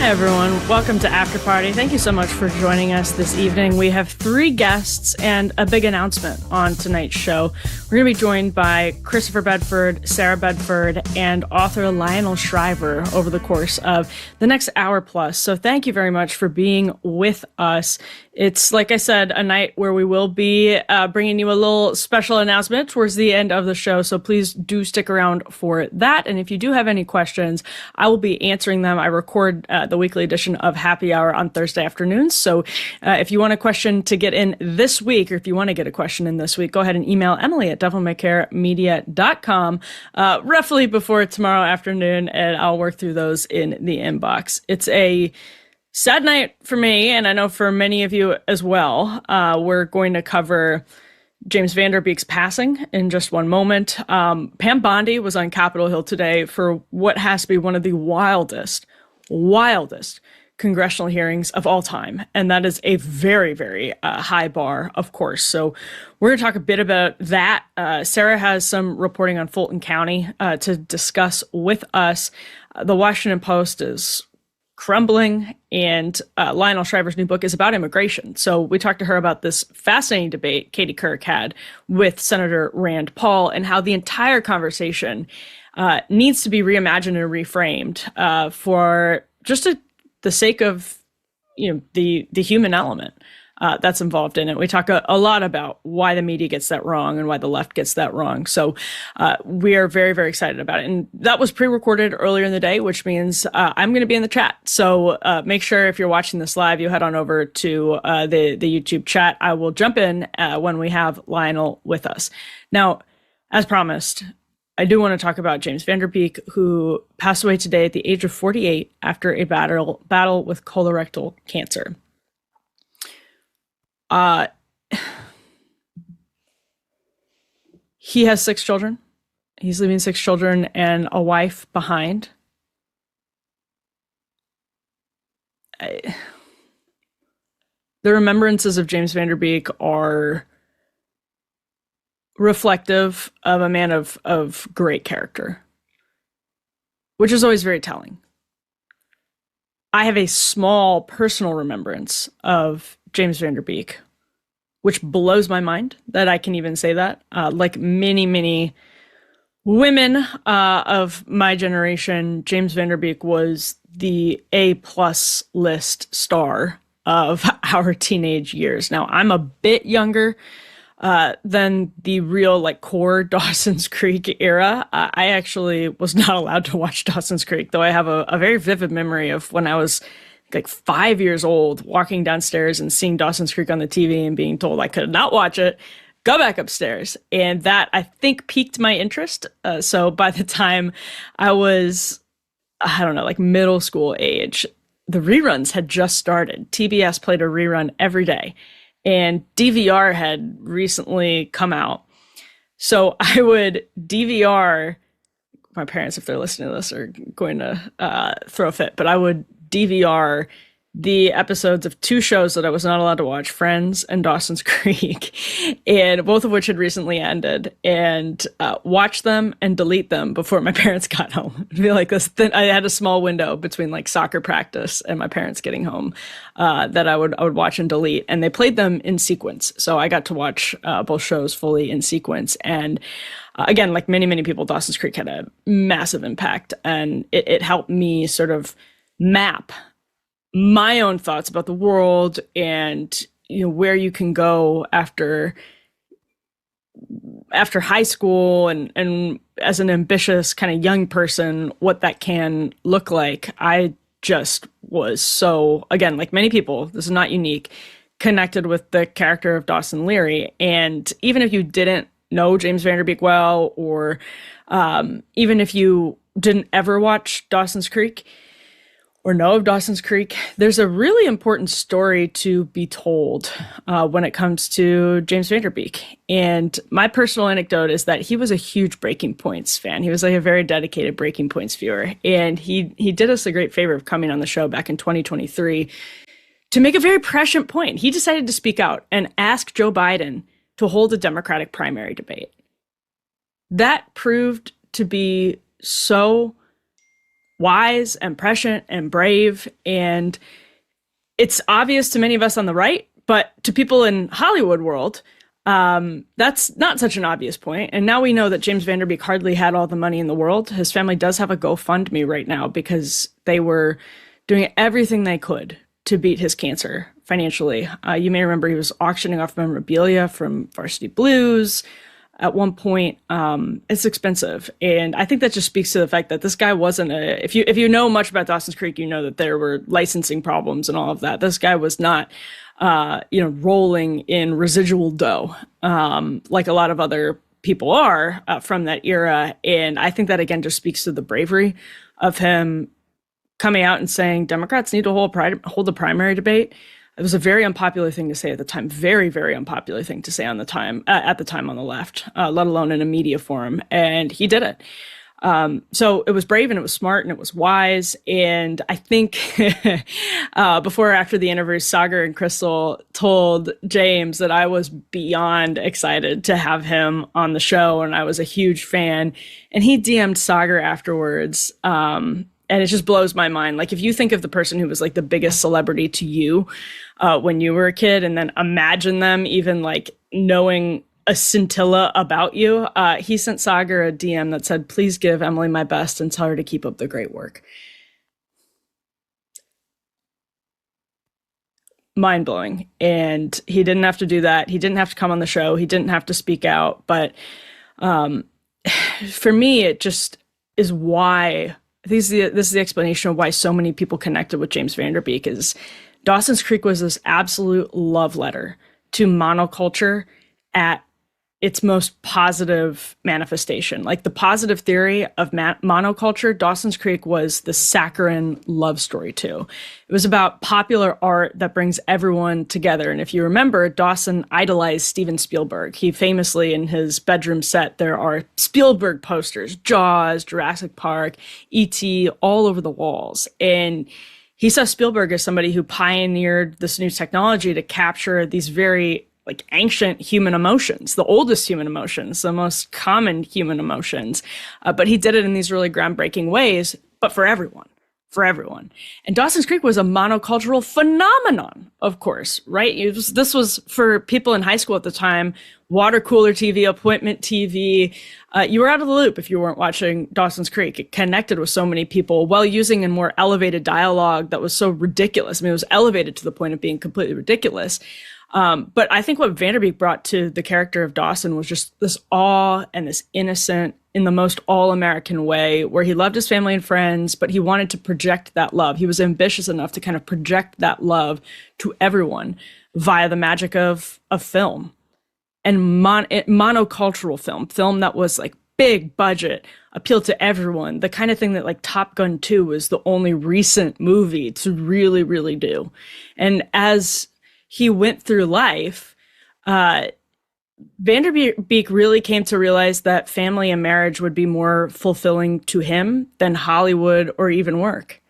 Hey everyone, welcome to After Party. Thank you so much for joining us this evening. We have 3 guests and a big announcement on tonight's show. We're going to be joined by Christopher Bedford, Sarah Bedford, and author Lionel Shriver over the course of the next hour plus. So thank you very much for being with us. It's, like I said, a night where we will be bringing you a little special announcement towards the end of the show. So please do stick around for that. And if you do have any questions, I will be answering them. I record the weekly edition of Happy Hour on Thursday afternoons. So if you want a question to get in this week, or if you want to get a question in this week, go ahead and email Emily at devilmaycaremedia.com roughly before tomorrow afternoon, and I'll work through those in the inbox. It's a sad night for me, and I know for many of you as well. We're going to cover James Van Der Beek's passing in just one moment. Pam Bondi was on Capitol Hill today for what has to be one of the wildest congressional hearings of all time. And that is a very, very high bar, of course. So we're going to talk a bit about that. Sarah has some reporting on Fulton County to discuss with us. The Washington Post is crumbling, and Lionel Shriver's new book is about immigration. So we talked to her about this fascinating debate Katie Couric had with Senator Rand Paul, and how the entire conversation needs to be reimagined and reframed for just the sake of, the human element that's involved in it. We talk a lot about why the media gets that wrong and why the left gets that wrong. So we are very, very excited about it. And that was pre-recorded earlier in the day, which means I'm going to be in the chat. So make sure if you're watching this live, you head on over to the YouTube chat. I will jump in when we have Lionel with us. Now, as promised, I do want to talk about James Van Der Beek, who passed away today at the age of 48 after a battle with colorectal cancer. He has 6 children. He's leaving 6 children and a wife behind. The remembrances of James Van Der Beek are reflective of a man of great character, which is always very telling. I have a small personal remembrance of James Van Der Beek, which blows my mind that I can even say that. Like many, many women of my generation, James Van Der Beek was the A+ list star of our teenage years. Now, I'm a bit younger than the real core Dawson's Creek era. I actually was not allowed to watch Dawson's Creek, though I have a very vivid memory of when I was 5 years old, walking downstairs and seeing Dawson's Creek on the TV and being told I could not watch it, go back upstairs. And that, I think, piqued my interest. So by the time I was, middle school age, the reruns had just started. TBS played a rerun every day, and DVR had recently come out. So I would DVR, my parents, if they're listening to this, are going to throw a fit, but I would DVR the episodes of 2 shows that I was not allowed to watch, Friends and Dawson's Creek, and both of which had recently ended, and watch them and delete them before my parents got home. It'd be like this. I had a small window between soccer practice and my parents getting home that I would watch and delete, and they played them in sequence. So I got to watch both shows fully in sequence. And again, like many, many people, Dawson's Creek had a massive impact, and it helped me sort of map my own thoughts about the world and where you can go after high school, and as an ambitious kind of young person, what that can look like. I just was so, again, like many people, this is not unique, connected with the character of Dawson Leary. And even if you didn't know James Van Der Beek well, or even if you didn't ever watch Dawson's Creek or know of Dawson's Creek, there's a really important story to be told when it comes to James Van Der Beek. And my personal anecdote is that he was a huge Breaking Points fan. He was a very dedicated Breaking Points viewer. And he did us a great favor of coming on the show back in 2023 to make a very prescient point. He decided to speak out and ask Joe Biden to hold a Democratic primary debate. That proved to be so wise and prescient and brave. And it's obvious to many of us on the right, but to people in Hollywood world, that's not such an obvious point. And now we know that James Van Der Beek hardly had all the money in the world. His family does have a GoFundMe right now because they were doing everything they could to beat his cancer financially. You may remember he was auctioning off memorabilia from Varsity Blues at one point. It's expensive. And I think that just speaks to the fact that this guy wasn't if you know much about Dawson's Creek, you know that there were licensing problems and all of that. This guy was not, rolling in residual dough, like a lot of other people are from that era. And I think that, again, just speaks to the bravery of him coming out and saying Democrats need to hold a primary debate. It was a very unpopular thing to say at the time, very, very unpopular thing to say at the time on the left, let alone in a media forum. And he did it. So it was brave and it was smart and it was wise. And I think before or after the interview, Sagar and Crystal told James that I was beyond excited to have him on the show. And I was a huge fan. And he DM'd Sagar afterwards. And it just blows my mind. Like, if you think of the person who was like the biggest celebrity to you when you were a kid, and then imagine them even like knowing a scintilla about you, he sent Sagar a DM that said, "Please give Emily my best and tell her to keep up the great work." Mind blowing. And he didn't have to do that. He didn't have to come on the show. He didn't have to speak out. But for me, it just is why. This is the explanation of why so many people connected with James Van Der Beek. Is Dawson's Creek was this absolute love letter to monoculture at its most positive manifestation. Like the positive theory of monoculture, Dawson's Creek was the saccharine love story too. It was about popular art that brings everyone together. And if you remember, Dawson idolized Steven Spielberg. He famously, in his bedroom set, there are Spielberg posters, Jaws, Jurassic Park, E.T., all over the walls. And he saw Spielberg as somebody who pioneered this new technology to capture these very like ancient human emotions, the oldest human emotions, the most common human emotions. But he did it in these really groundbreaking ways, but for everyone. And Dawson's Creek was a monocultural phenomenon, of course, right? This was for people in high school at the time, water cooler TV, appointment TV. You were out of the loop if you weren't watching Dawson's Creek. It connected with so many people while using a more elevated dialogue that was so ridiculous. I mean, it was elevated to the point of being completely ridiculous. But I think what Van Der Beek brought to the character of Dawson was just this awe and this innocent in the most all-American way, where he loved his family and friends, but he wanted to project that love. He was ambitious enough to kind of project that love to everyone via the magic of film and monocultural film that was like big budget, appealed to everyone, the kind of thing that like Top Gun 2 was the only recent movie to really, really do. And as he went through life, Van Der Beek really came to realize that family and marriage would be more fulfilling to him than Hollywood or even work.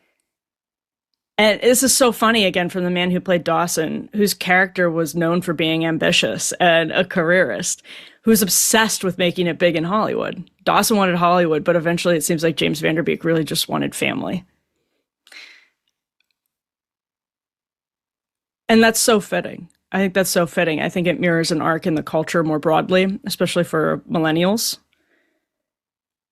And this is so funny, again, from the man who played Dawson, whose character was known for being ambitious and a careerist, who's obsessed with making it big in Hollywood. Dawson wanted Hollywood, but eventually it seems like James Van Der Beek really just wanted family. And that's so fitting. I think that's so fitting. I think it mirrors an arc in the culture more broadly, especially for millennials.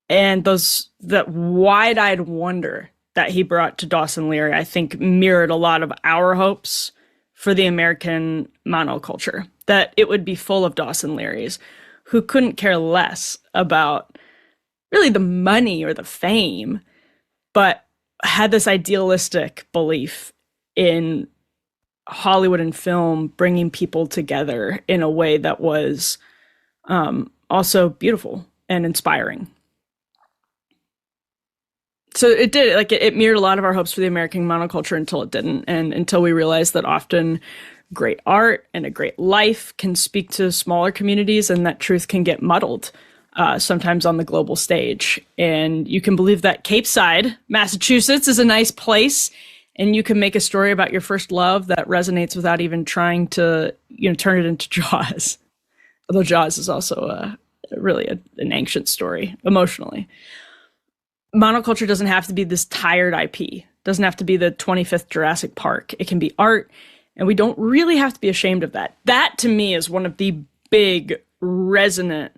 And that wide-eyed wonder that he brought to Dawson Leary, I think mirrored a lot of our hopes for the American monoculture, that it would be full of Dawson Learys who couldn't care less about really the money or the fame, but had this idealistic belief in Hollywood and film bringing people together in a way that was also beautiful and inspiring. So it did, like it mirrored a lot of our hopes for the American monoculture until it didn't, and until we realized that often great art and a great life can speak to smaller communities, and that truth can get muddled sometimes on the global stage. And you can believe that Cape Side, Massachusetts, is a nice place, and you can make a story about your first love that resonates without even trying to, turn it into Jaws. Although Jaws is also really an ancient story emotionally. monoculture doesn't have to be this tired IP. Doesn't have to be the 25th Jurassic Park. It can be art, and we don't really have to be ashamed of that. That, to me, is one of the big, resonant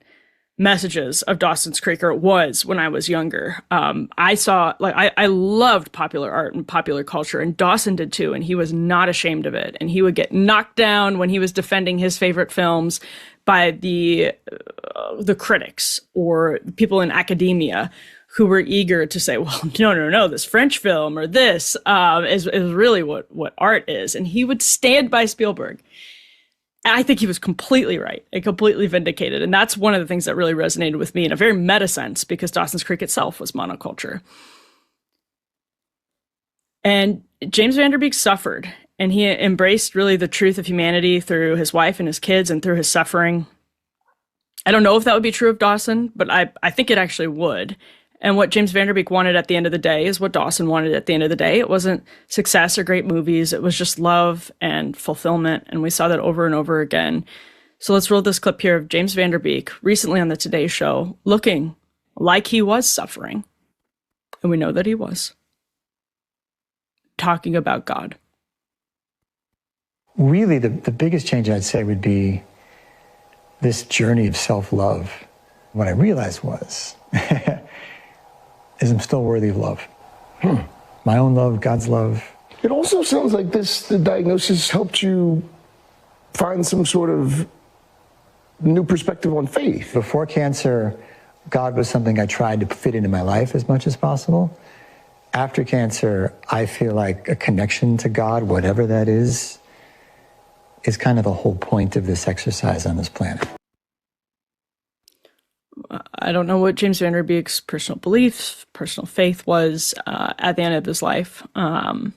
messages of Dawson's Creek, or it was when I was younger. I loved popular art and popular culture, and Dawson did too, and he was not ashamed of it. And he would get knocked down when he was defending his favorite films by the critics or people in academia who were eager to say, well, no, this French film or this is really what art is. And he would stand by Spielberg. And I think he was completely right and completely vindicated. And that's one of the things that really resonated with me in a very meta sense, because Dawson's Creek itself was monoculture. And James Van Der Beek suffered, and he embraced really the truth of humanity through his wife and his kids and through his suffering. I don't know if that would be true of Dawson, but I think it actually would. And what James Van Der Beek wanted at the end of the day is what Dawson wanted at the end of the day. It wasn't success or great movies. It was just love and fulfillment. And we saw that over and over again. So let's roll this clip here of James Van Der Beek recently on the Today Show, looking like he was suffering. And we know that he was. Talking about God. Really, the biggest change I'd say would be this journey of self-love. What I realized was... is I'm still worthy of love. My own love, God's love. It also sounds like the diagnosis helped you find some sort of new perspective on faith. Before cancer, God was something I tried to fit into my life as much as possible. After cancer, I feel like a connection to God, whatever that is kind of the whole point of this exercise on this planet. I don't know what James Van Der Beek's personal beliefs, personal faith was at the end of his life. But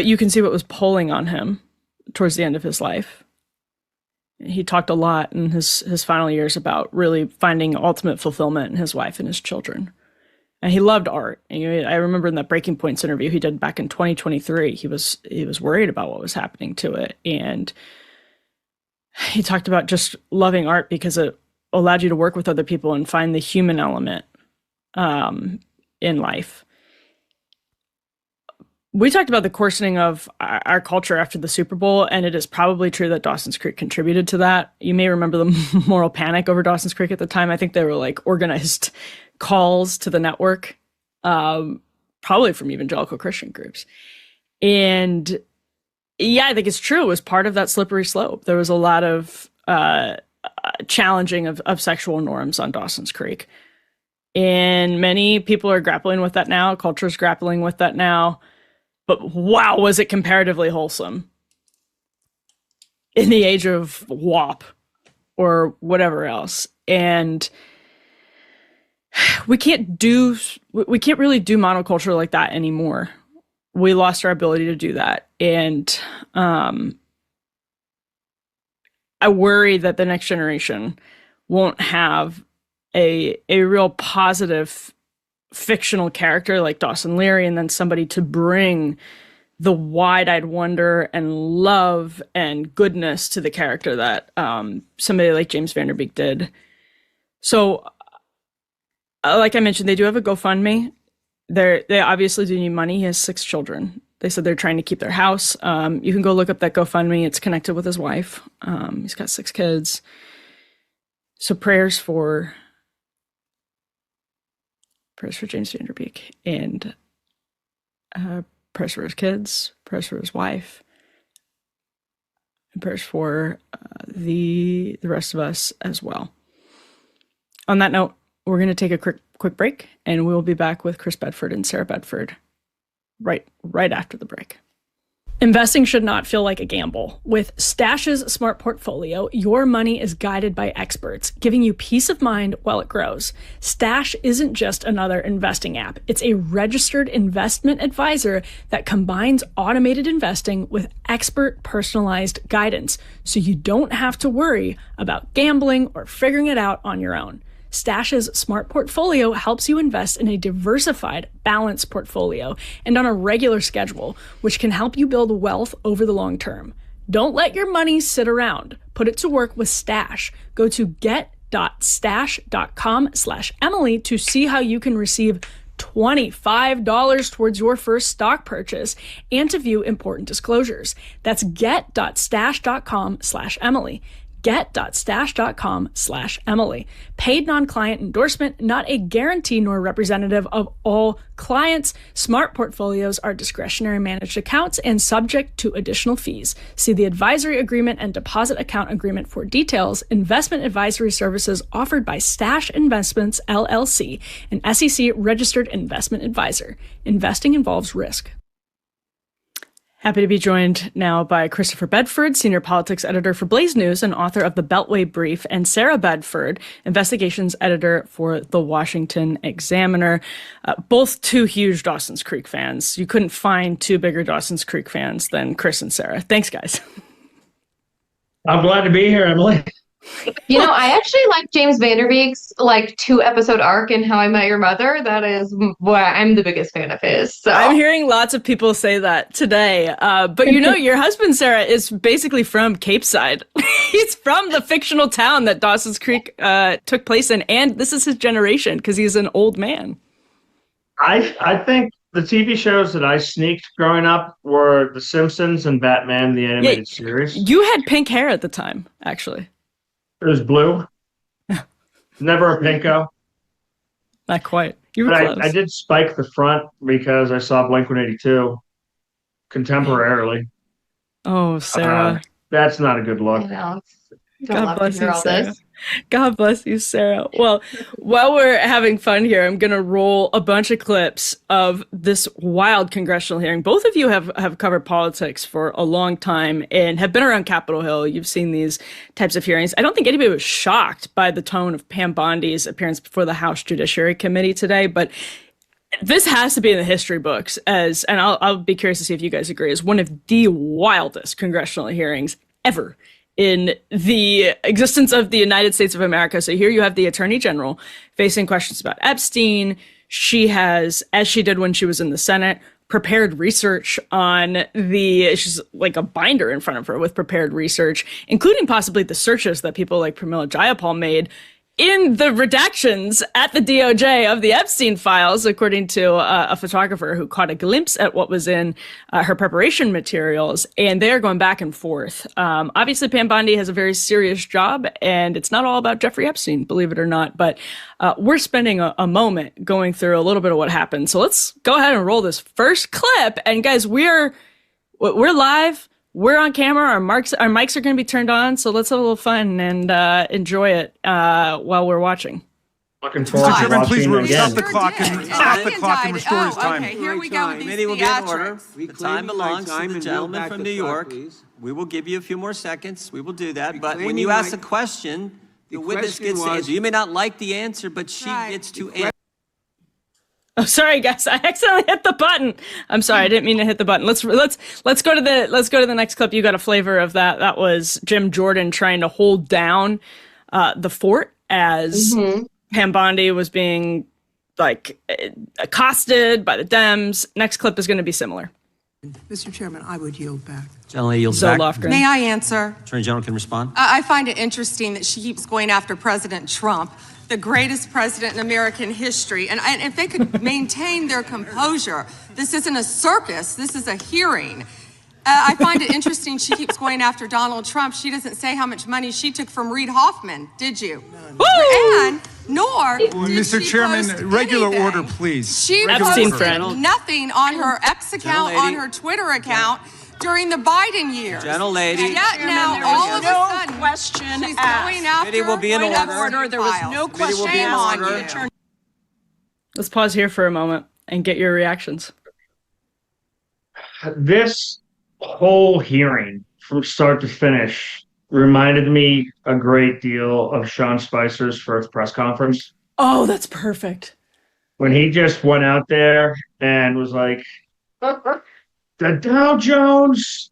you can see what was pulling on him towards the end of his life. He talked a lot in his final years about really finding ultimate fulfillment in his wife and his children. And he loved art. And I remember in that Breaking Points interview he did back in 2023, he was worried about what was happening to it. And he talked about just loving art because it allowed you to work with other people and find the human element in life. We talked about the coarsening of our culture after the Super Bowl, and it is probably true that Dawson's Creek contributed to that. You may remember the moral panic over Dawson's Creek at the time. I think they were like organized calls to the network, probably from evangelical Christian groups. And yeah, I think it's true. It was part of that slippery slope. There was a lot of challenging of sexual norms on Dawson's Creek. And many people are grappling with that now. Culture is grappling with that now. But wow, was it comparatively wholesome in the age of WAP or whatever else. And we can't really do monoculture like that anymore. We lost our ability to do that. And I worry that the next generation won't have a real positive fictional character like Dawson Leary, and then somebody to bring the wide-eyed wonder and love and goodness to the character that somebody like James Van Der Beek did. So, like I mentioned, they do have a GoFundMe. They obviously do need money. He has 6 children. They said they're trying to keep their house. You can go look up that GoFundMe. It's connected with his wife. He's got 6 kids. So prayers for James Van Der Beek, and prayers for his kids, prayers for his wife, and prayers for the rest of us as well. On that note, we're going to take a quick break, and we'll be back with Chris Bedford and Sarah Bedford right after the break. Investing should not feel like a gamble. With Stash's Smart Portfolio, your money is guided by experts, giving you peace of mind while it grows. Stash isn't just another investing app. It's a registered investment advisor that combines automated investing with expert personalized guidance, so you don't have to worry about gambling or figuring it out on your own. Stash's Smart Portfolio helps you invest in a diversified, balanced portfolio and on a regular schedule, which can help you build wealth over the long term. Don't let your money sit around. Put it to work with Stash. Go to get.stash.com/Emily to see how you can receive $25 towards your first stock purchase and to view important disclosures. That's get.stash.com/Emily. Get.stash.com/Emily. Paid non-client endorsement, not a guarantee nor representative of all clients. Smart portfolios are discretionary managed accounts and subject to additional fees. See the advisory agreement and deposit account agreement for details. Investment advisory services offered by Stash Investments, LLC, an SEC registered investment advisor. Investing involves risk. Happy to be joined now by Christopher Bedford, senior politics editor for Blaze News and author of the Beltway Brief, and Sarah Bedford, investigations editor for the Washington Examiner. Both two huge Dawson's Creek fans. You couldn't find two bigger Dawson's Creek fans than Chris and Sarah. Thanks, guys. I'm glad to be here, Emily. You know, I actually like James Van Der Beek's 2-episode arc in How I Met Your Mother. That is why I'm the biggest fan of his. So. I'm hearing lots of people say that today. But your husband, Sarah, is basically from Cape Side. He's from the fictional town that Dawson's Creek took place in. And this is his generation because he's an old man. I think the TV shows that I sneaked growing up were The Simpsons and Batman, the animated series. You had pink hair at the time, actually. It was blue. Never a pinko. Not quite. You were close. I did spike the front because I saw Blink-182 contemporarily. Oh, Sarah. That's not a good look. God bless you, Sarah. God bless you, Sarah. Well, while we're having fun here, I'm going to roll a bunch of clips of this wild congressional hearing. Both of you have covered politics for a long time and have been around Capitol Hill. You've seen these types of hearings. I don't think anybody was shocked by the tone of Pam Bondi's appearance before the House Judiciary Committee today, but this has to be in the history books and I'll be curious to see if you guys agree, as one of the wildest congressional hearings ever in the existence of the United States of America. So here you have the Attorney General facing questions about Epstein. She has, as she did when she was in the Senate, prepared research on she's like a binder in front of her with prepared research, including possibly the searches that people like Pramila Jayapal made in the redactions at the DOJ of the Epstein files, according to a photographer who caught a glimpse at what was in her preparation materials. And they are going back and forth. Obviously, Pam Bondi has a very serious job, and it's not all about Jeffrey Epstein, believe it or not. But we're spending a moment going through a little bit of what happened. So let's go ahead and roll this first clip. And guys, we're live. We're on camera. Our mics are going to be turned on. So let's have a little fun and enjoy it while we're watching. Looking forward to Chairman, please watching stop again. the clock and restore his time. Okay, here we go with these Committee will be in order. theatrics. The time belongs to the gentleman from New York. We will give you a few more seconds. We will do that. But when you ask a question, the witness gets to answer. You may not like the answer, but she gets to answer. Oh, sorry, guys. I accidentally hit the button. I'm sorry. I didn't mean to hit the button. Let's go to the next clip. You got a flavor of that. That was Jim Jordan trying to hold down the fort as Pam Bondi was being accosted by the Dems. Next clip is going to be similar. Mr. Chairman, I would yield back. Gentleman yields back. May I answer? Attorney General can respond. I find it interesting that she keeps going after President Trump, the greatest president in American history. And if they could maintain their composure, this isn't a circus, this is a hearing. I find it interesting she keeps going after Donald Trump. She doesn't say how much money she took from Reid Hoffman, did you? And nor did Mr. she Chairman, post regular anything. order, please. She Epstein posted friend. nothing on her X account, on her Twitter account during the Biden years. Gentle lady. And yet now, all of a sudden, question she's asked. going after Committee will be in order. There was no Committee will question be in asked. order. Let's pause here for a moment and get your reactions. This whole hearing from start to finish reminded me a great deal of Sean Spicer's first press conference. Oh, that's perfect. When he just went out there and was like, the Dow Jones,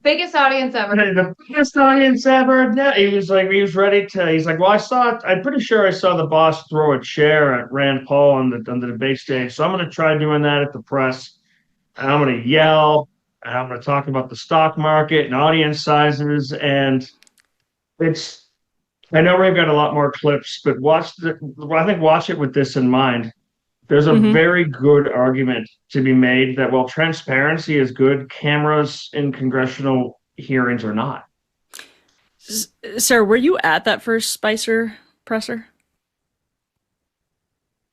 Biggest audience ever. the biggest audience ever. He was ready to, he's like, well, I'm pretty sure I saw the boss throw a chair at Rand Paul on the debate stage. So I'm going to try doing that at the press. And I'm going to yell. And I'm going to talk about the stock market and audience sizes. And it's I know we've got a lot more clips, but watch it with this in mind. There's a very good argument to be made that while transparency is good, cameras in congressional hearings are not. Sarah, were you at that first Spicer presser?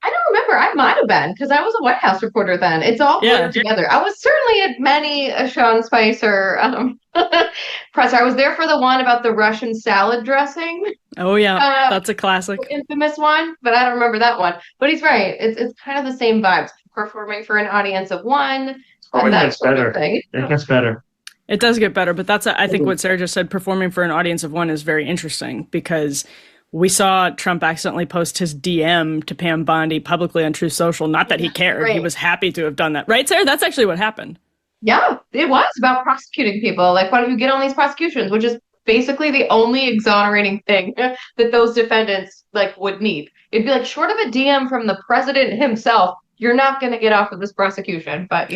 I don't remember. I might have been because I was a White House reporter then. It's all blurred together. I was certainly at many a Sean Spicer presser. I was there for the one about the Russian salad dressing. Oh yeah, that's a classic, infamous one. But I don't remember that one. But he's right. It's kind of the same vibes. Performing for an audience of one. Probably gets better. It gets better. It does get better, but that's I think what Sarah just said. Performing for an audience of one is very interesting because we saw Trump accidentally post his DM to Pam Bondi publicly on Truth Social. Not that he cared. Right. He was happy to have done that. Right, Sarah? That's actually what happened. Yeah, it was about prosecuting people. Like, why don't you get on these prosecutions? Which is basically the only exonerating thing that those defendants would need. It'd be like, short of a DM from the president himself, you're not going to get off of this prosecution. But,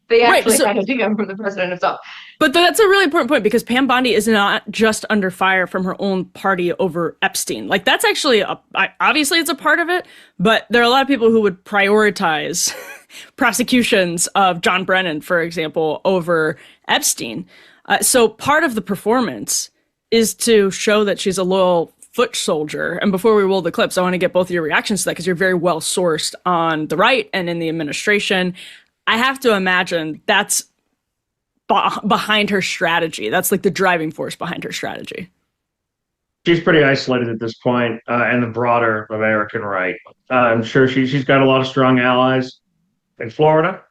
they actually had a DM from the president himself. But that's a really important point because Pam Bondi is not just under fire from her own party over Epstein. Like, that's actually, obviously it's a part of it, but there are a lot of people who would prioritize prosecutions of John Brennan, for example, over Epstein. So part of the performance is to show that she's a loyal foot soldier. And before we roll the clips, I want to get both of your reactions to that because you're very well sourced on the right and in the administration. I have to imagine that's behind her strategy. That's like the driving force behind her strategy. She's pretty isolated at this point in the broader American right. I'm sure she's got a lot of strong allies in Florida.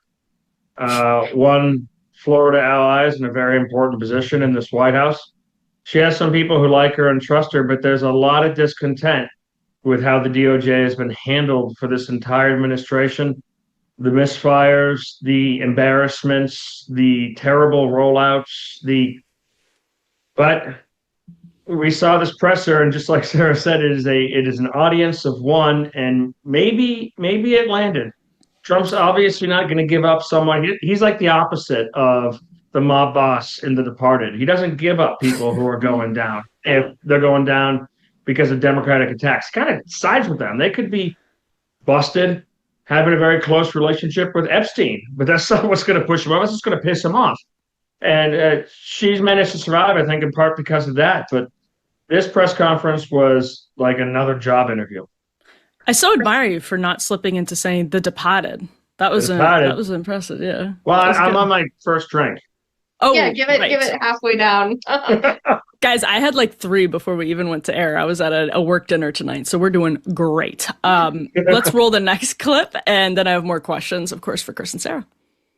One Florida ally is in a very important position in this White House. She has some people who like her and trust her, but there's a lot of discontent with how the DOJ has been handled for this entire administration. The misfires, the embarrassments, the terrible rollouts, but we saw this presser, and just like Sarah said, it is an audience of one, and maybe it landed. Trump's obviously not going to give up someone. He's like the opposite of the mob boss in The Departed. He doesn't give up people who are going down if they're going down because of Democratic attacks. He kind of sides with them. They could be busted, having a very close relationship with Epstein, but that's not what's going to push him off. That's just going to piss him off. And she's managed to survive, I think, in part because of that. But this press conference was like another job interview. I so admire you for not slipping into saying The Departed. That was impressive. Yeah. Well, I'm on my first drink. Oh, yeah. Give it halfway down. Guys, I had like 3 before we even went to air. I was at a work dinner tonight, so we're doing great. Let's roll the next clip, and then I have more questions, of course, for Chris and Sarah.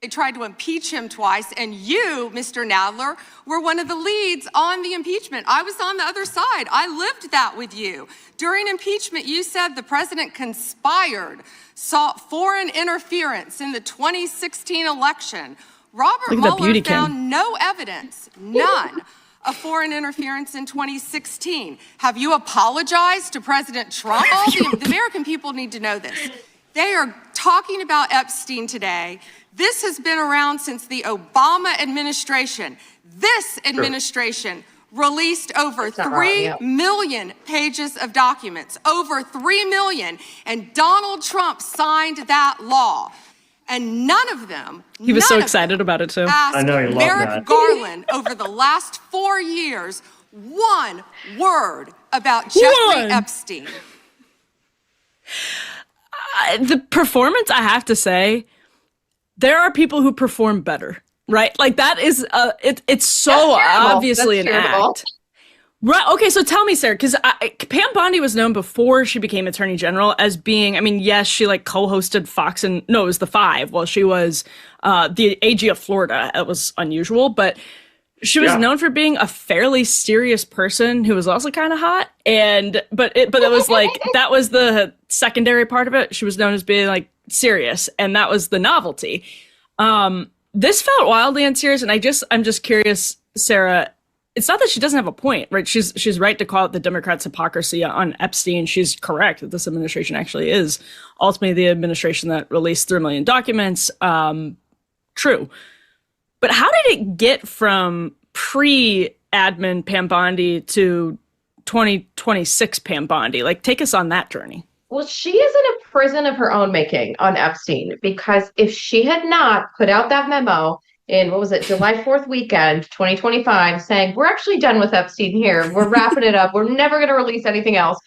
They tried to impeach him twice, and you, Mr. Nadler, were one of the leads on the impeachment. I was on the other side. I lived that with you. During impeachment, you said the president conspired, sought foreign interference in the 2016 election. Robert Mueller found no evidence, none, of foreign interference in 2016. Have you apologized to President Trump? The American people need to know this. They are talking about Epstein today. This has been around since the Obama administration. This administration released over 3 million pages of documents, over 3 million, and Donald Trump signed that law. And none of them, he was so excited about it too. I know he loved Merrick Garland over the last 4 years, one word about Jeffrey Epstein. The performance, I have to say, there are people who perform better, right? Like that is, it's so obviously an act. Right. Okay. So tell me, Sarah, because Pam Bondi was known before she became Attorney General as being, I mean, yes, she like co-hosted Fox and no, it was The Five while she was the AG of Florida. It was unusual, but she was known for being a fairly serious person who was also kind of hot. But it was like, that was the secondary part of it. She was known as being like serious, and that was the novelty. This felt wildly unserious, and I'm just curious, Sarah. It's not that she doesn't have a point, right? She's right to call out the Democrats' hypocrisy on Epstein. She's correct that this administration actually is ultimately the administration that released 3 million documents. True. But how did it get from pre-admin Pam Bondi to 2026 Pam Bondi? Like, take us on that journey. Well, she is in a prison of her own making on Epstein, because if she had not put out that memo in, what was it, July 4th weekend, 2025, saying, we're actually done with Epstein here, we're wrapping it up, we're never going to release anything else,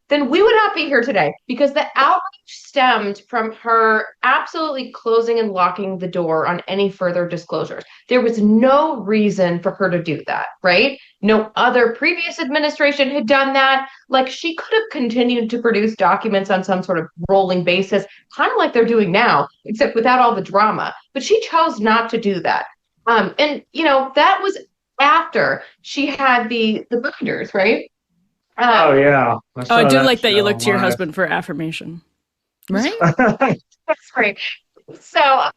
then we would not be here today, because the outrage stemmed from her absolutely closing and locking the door on any further disclosures. There was no reason for her to do that, right? No other previous administration had done that. Like, she could have continued to produce documents on some sort of rolling basis, kind of like they're doing now, except without all the drama. But she chose not to do that. And, you know, that was after she had the binders, right? Oh, yeah. I do like that you look to your husband for affirmation. Right? That's great. So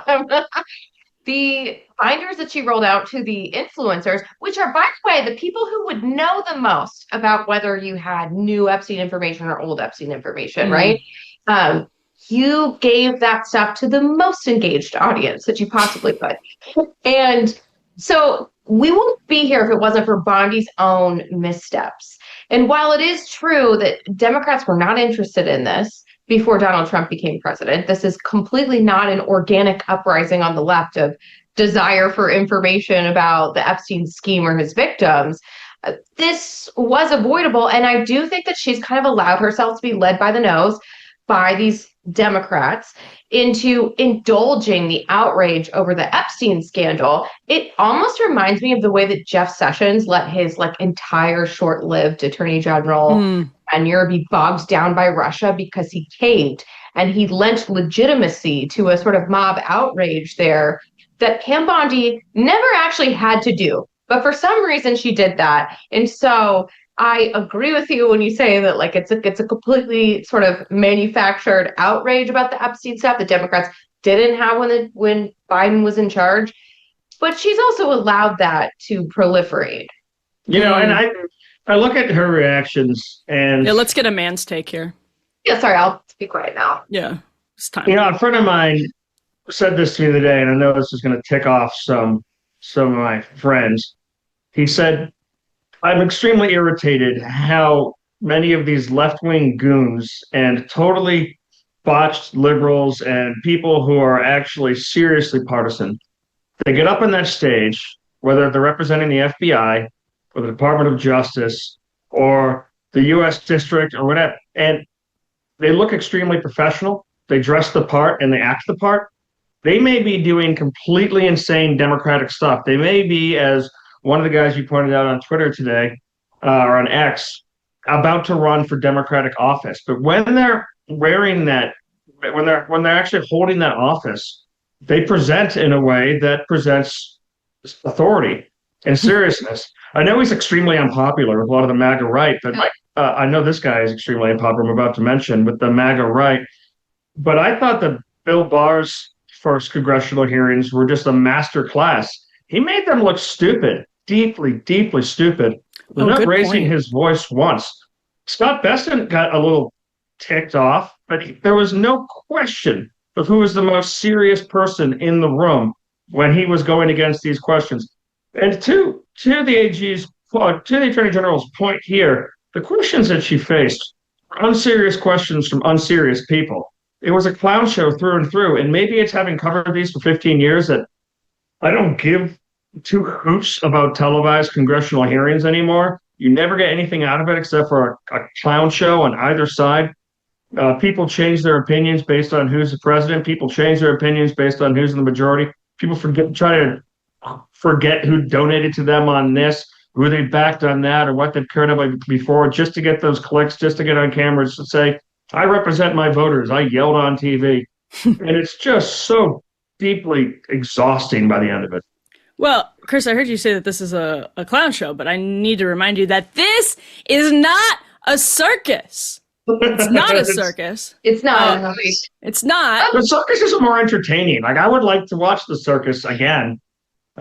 the binders that she rolled out to the influencers, which are, by the way, the people who would know the most about whether you had new Epstein information or old Epstein information, right? You gave that stuff to the most engaged audience that you possibly could. And so we wouldn't be here if it wasn't for Bondi's own missteps. And while it is true that Democrats were not interested in this before Donald Trump became president, this is completely not an organic uprising on the left of desire for information about the Epstein scheme or his victims. This was avoidable. And I do think that she's kind of allowed herself to be led by the nose by these Democrats into indulging the outrage over the Epstein scandal. It almost reminds me of the way that Jeff Sessions let his entire short-lived Attorney General tenure be bogged down by Russia because he caved and he lent legitimacy to a sort of mob outrage there that Pam Bondi never actually had to do. But for some reason she did that. And so I agree with you when you say that it's a completely sort of manufactured outrage about the Epstein stuff that Democrats didn't have when Biden was in charge. But she's also allowed that to proliferate. You know, and I look at her reactions and... Yeah, let's get a man's take here. Yeah, sorry, I'll be quiet now. Yeah, it's time. You know, a friend of mine said this to me the other day, and I know this is going to tick off some of my friends. He said, I'm extremely irritated how many of these left-wing goons and totally botched liberals and people who are actually seriously partisan, they get up on that stage, whether they're representing the FBI or the Department of Justice or the U.S. District or whatever, and they look extremely professional. They dress the part and they act the part. They may be doing completely insane Democratic stuff. They may be, as one of the guys you pointed out on Twitter today, or on X, about to run for Democratic office. But when they're wearing that, when they're actually holding that office, they present in a way that presents authority and seriousness. I know he's extremely unpopular with a lot of the MAGA right, but I know this guy is extremely unpopular, I'm about to mention, with the MAGA right. But I thought that Bill Barr's first congressional hearings were just a master class. He made them look stupid. Deeply, deeply stupid. They're not raising his voice once. Scott Besson got a little ticked off, but there was no question of who was the most serious person in the room when he was going against these questions. And to the Attorney General's point here, the questions that she faced were unserious questions from unserious people. It was a clown show through and through. And maybe it's having covered these for 15 years that I don't give two hoots about televised congressional hearings anymore. You never get anything out of it except for a clown show on either side. People change their opinions based on who's the president. People change their opinions based on who's in the majority. People try to forget who donated to them on this, who they backed on that, or what they've cared about before, just to get those clicks, just to get on cameras to say, I represent my voters. I yelled on TV. And it's just so deeply exhausting by the end of it. Well, Chris, I heard you say that this is a clown show, but I need to remind you that this is not a circus. It's not a circus. It's not. It's not. The circus is more entertaining. Like, I would like to watch the circus again.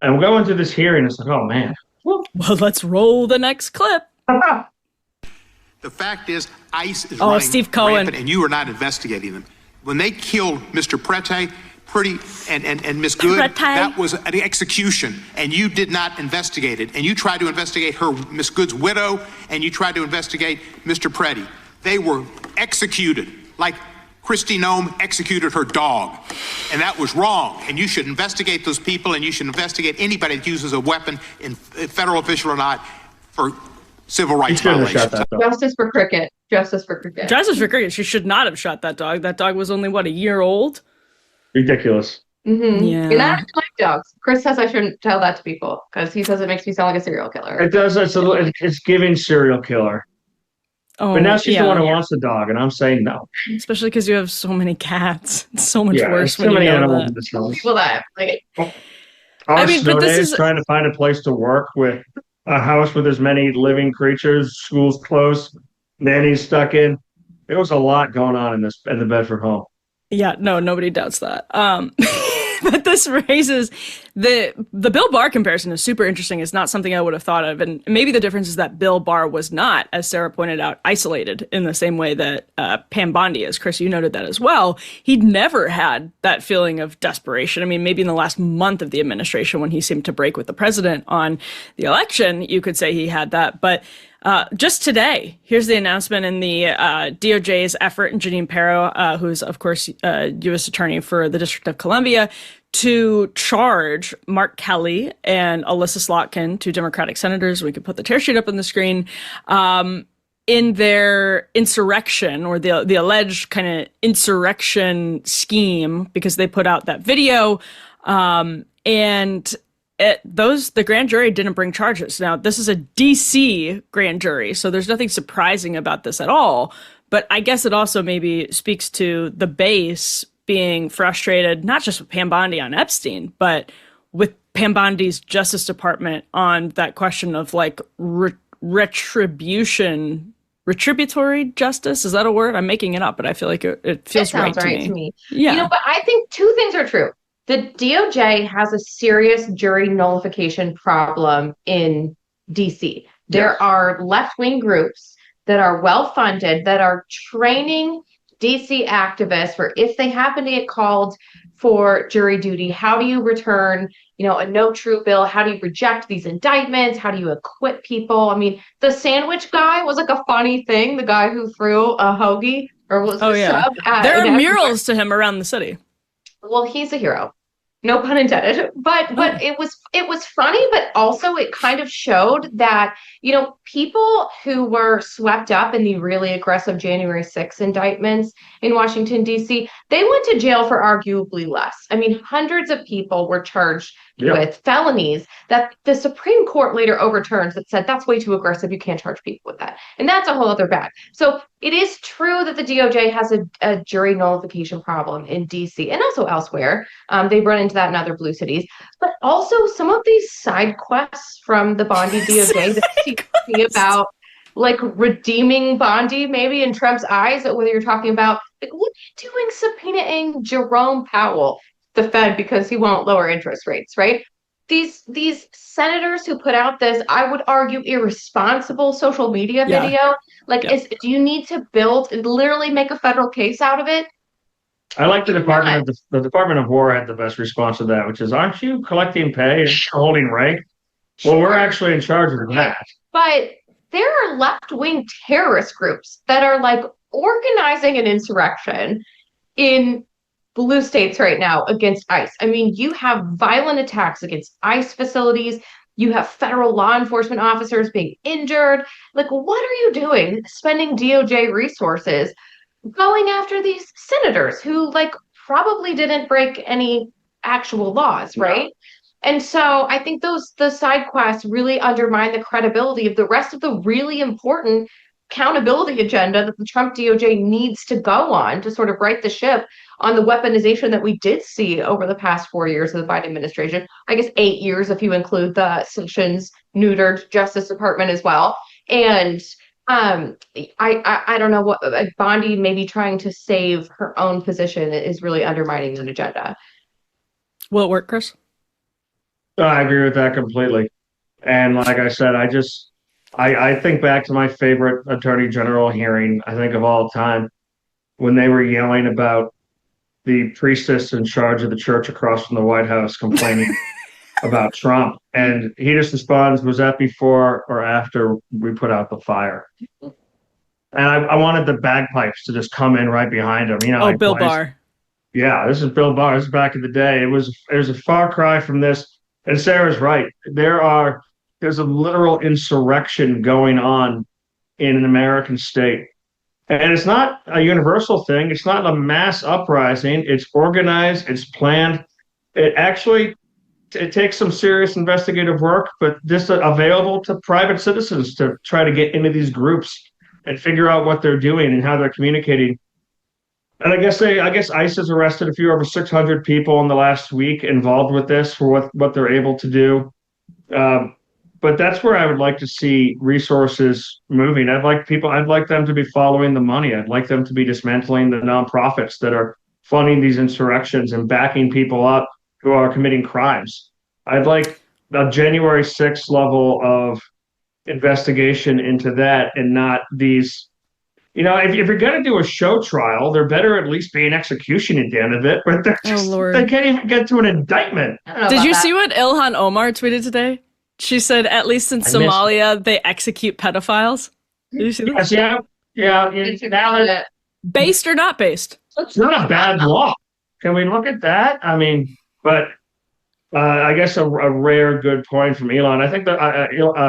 And we'll go into this hearing. It's like, oh, man. Well, let's roll the next clip. The fact is, ICE is running Steve Cohen. rampant, and you are not investigating them. When they killed Mr. Prete Pretty and Ms. Good, that was an execution, and you did not investigate it. And you tried to investigate her, Ms. Good's widow, and you tried to investigate Mr. Preddy. They were executed like Kristi Noem executed her dog, and that was wrong. And you should investigate those people, and you should investigate anybody that uses a weapon, in federal official or not, for civil rights violations. Justice for Cricket. Justice for Cricket. Justice for Cricket. She should not have shot that dog. That dog was only, what, a year old? Ridiculous. Mm-hmm. Yeah. And I don't like dogs. Chris says I shouldn't tell that to people because he says it makes me sound like a serial killer. It does. It's giving serial killer. Oh, but now she's the one who wants the dog, and I'm saying no. Especially because you have so many cats. It's so much worse so when many you know animals that. in this house. People that like. Our but this days is trying to find a place to work with a house with as many living creatures, schools closed, nannies stuck in. There was a lot going on in the Bedford home. Yeah, no, nobody doubts that. But this raises the Bill Barr comparison is super interesting. It's not something I would have thought of. And maybe the difference is that Bill Barr was not, as Sarah pointed out, isolated in the same way that Pam Bondi is. Chris, you noted that as well. He'd never had that feeling of desperation. I mean, maybe in the last month of the administration when he seemed to break with the president on the election, you could say he had that. But just today, here's the announcement in the DOJ's effort, and Jeanine Pirro, who's, of course, U.S. Attorney for the District of Columbia, to charge Mark Kelly and Alyssa Slotkin, two Democratic senators, we could put the tear sheet up on the screen, in their insurrection, or the alleged kind of insurrection scheme, because they put out that video, and the grand jury didn't bring charges. Now, this is a DC grand jury, so there's nothing surprising about this at all. But I guess it also maybe speaks to the base being frustrated, not just with Pam Bondi on Epstein, but with Pam Bondi's Justice Department on that question of like retributory justice. Is that a word? I'm making it up, but I feel like it feels right to me. Yeah. But I think two things are true. The DOJ has a serious jury nullification problem in DC. There are left-wing groups that are well-funded that are training DC activists for if they happen to get called for jury duty, how do you return, a no true bill? How do you reject these indictments? How do you acquit people? I mean, the sandwich guy was like a funny thing. The guy who threw a hoagie or was sub there are murals to him around the city. Well, he's a hero. No pun intended, but it was funny, but also it kind of showed that, people who were swept up in the really aggressive January 6th indictments in Washington, D.C., they went to jail for arguably less. I mean, hundreds of people were charged with felonies that the Supreme Court later overturned that said that's way too aggressive. You can't charge people with that. And that's a whole other bag. So it is true that the DOJ has a jury nullification problem in D.C. and also elsewhere. They run into that in other blue cities. But also some of these side quests from the Bondi DOJ that keep talking about like redeeming Bondi maybe in Trump's eyes, whether you're talking about like what are you doing subpoenaing Jerome Powell, the Fed, because he won't lower interest rates, right? These senators who put out this, I would argue, irresponsible social media video, do you need to build and literally make a federal case out of it? I like the Department of War had the best response to that, which is, aren't you collecting pay and holding rank? Well, we're actually in charge of that. But there are left-wing terrorist groups that are like organizing an insurrection in blue states right now against ICE. I mean, you have violent attacks against ICE facilities. You have federal law enforcement officers being injured. Like, what are you doing spending DOJ resources going after these senators who like probably didn't break any actual laws, right? No. And so I think the side quests really undermine the credibility of the rest of the really important accountability agenda that the Trump DOJ needs to go on to sort of right the ship on the weaponization that we did see over the past 4 years of the Biden administration. I guess 8 years if you include the Sessions neutered Justice Department as well. And I don't know what Bondi maybe trying to save her own position is really undermining an agenda. Will it work, Chris? I agree with that completely. And like I said, I think back to my favorite Attorney General hearing, I think of all time, when they were yelling about the priestess in charge of the church across from the White House complaining about Trump. And he just responds, was that before or after we put out the fire? And I wanted the bagpipes to just come in right behind him. You know, like, Bill Barr. Yeah, this is Bill Barr. This is back in the day. It was a far cry from this. And Sarah's right. There's a literal insurrection going on in an American state. And it's not a universal thing. It's not a mass uprising. It's organized. It's planned. It takes some serious investigative work, but this is available to private citizens to try to get into these groups and figure out what they're doing and how they're communicating. And I guess ICE has arrested over 600 people in the last week involved with this for what they're able to do. But that's where I would like to see resources moving. I'd like them to be following the money. I'd like them to be dismantling the nonprofits that are funding these insurrections and backing people up who are committing crimes. I'd like a January 6th level of investigation into that and not these. You know, if you're going to do a show trial, there better at least be an execution at the end of it. But they can't even get to an indictment. Did you see what Ilhan Omar tweeted today? She said, at least in Somalia, they execute pedophiles. Did you see that? Yeah. Based or not based? It's not a bad law. Can we look at that? I mean, but I guess a rare good point from Elon. I think that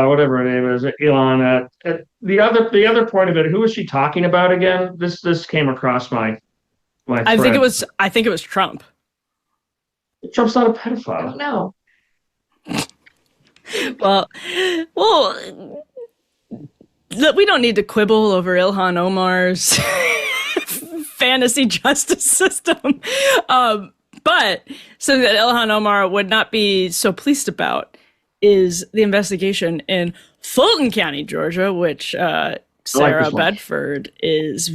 whatever her name is, Elon. The other point of it. Who was she talking about again? This came across my. I think it was Trump. Trump's not a pedophile. I don't know. Well, we don't need to quibble over Ilhan Omar's fantasy justice system. But something that Ilhan Omar would not be so pleased about is the investigation in Fulton County, Georgia, which Sarah Bedford is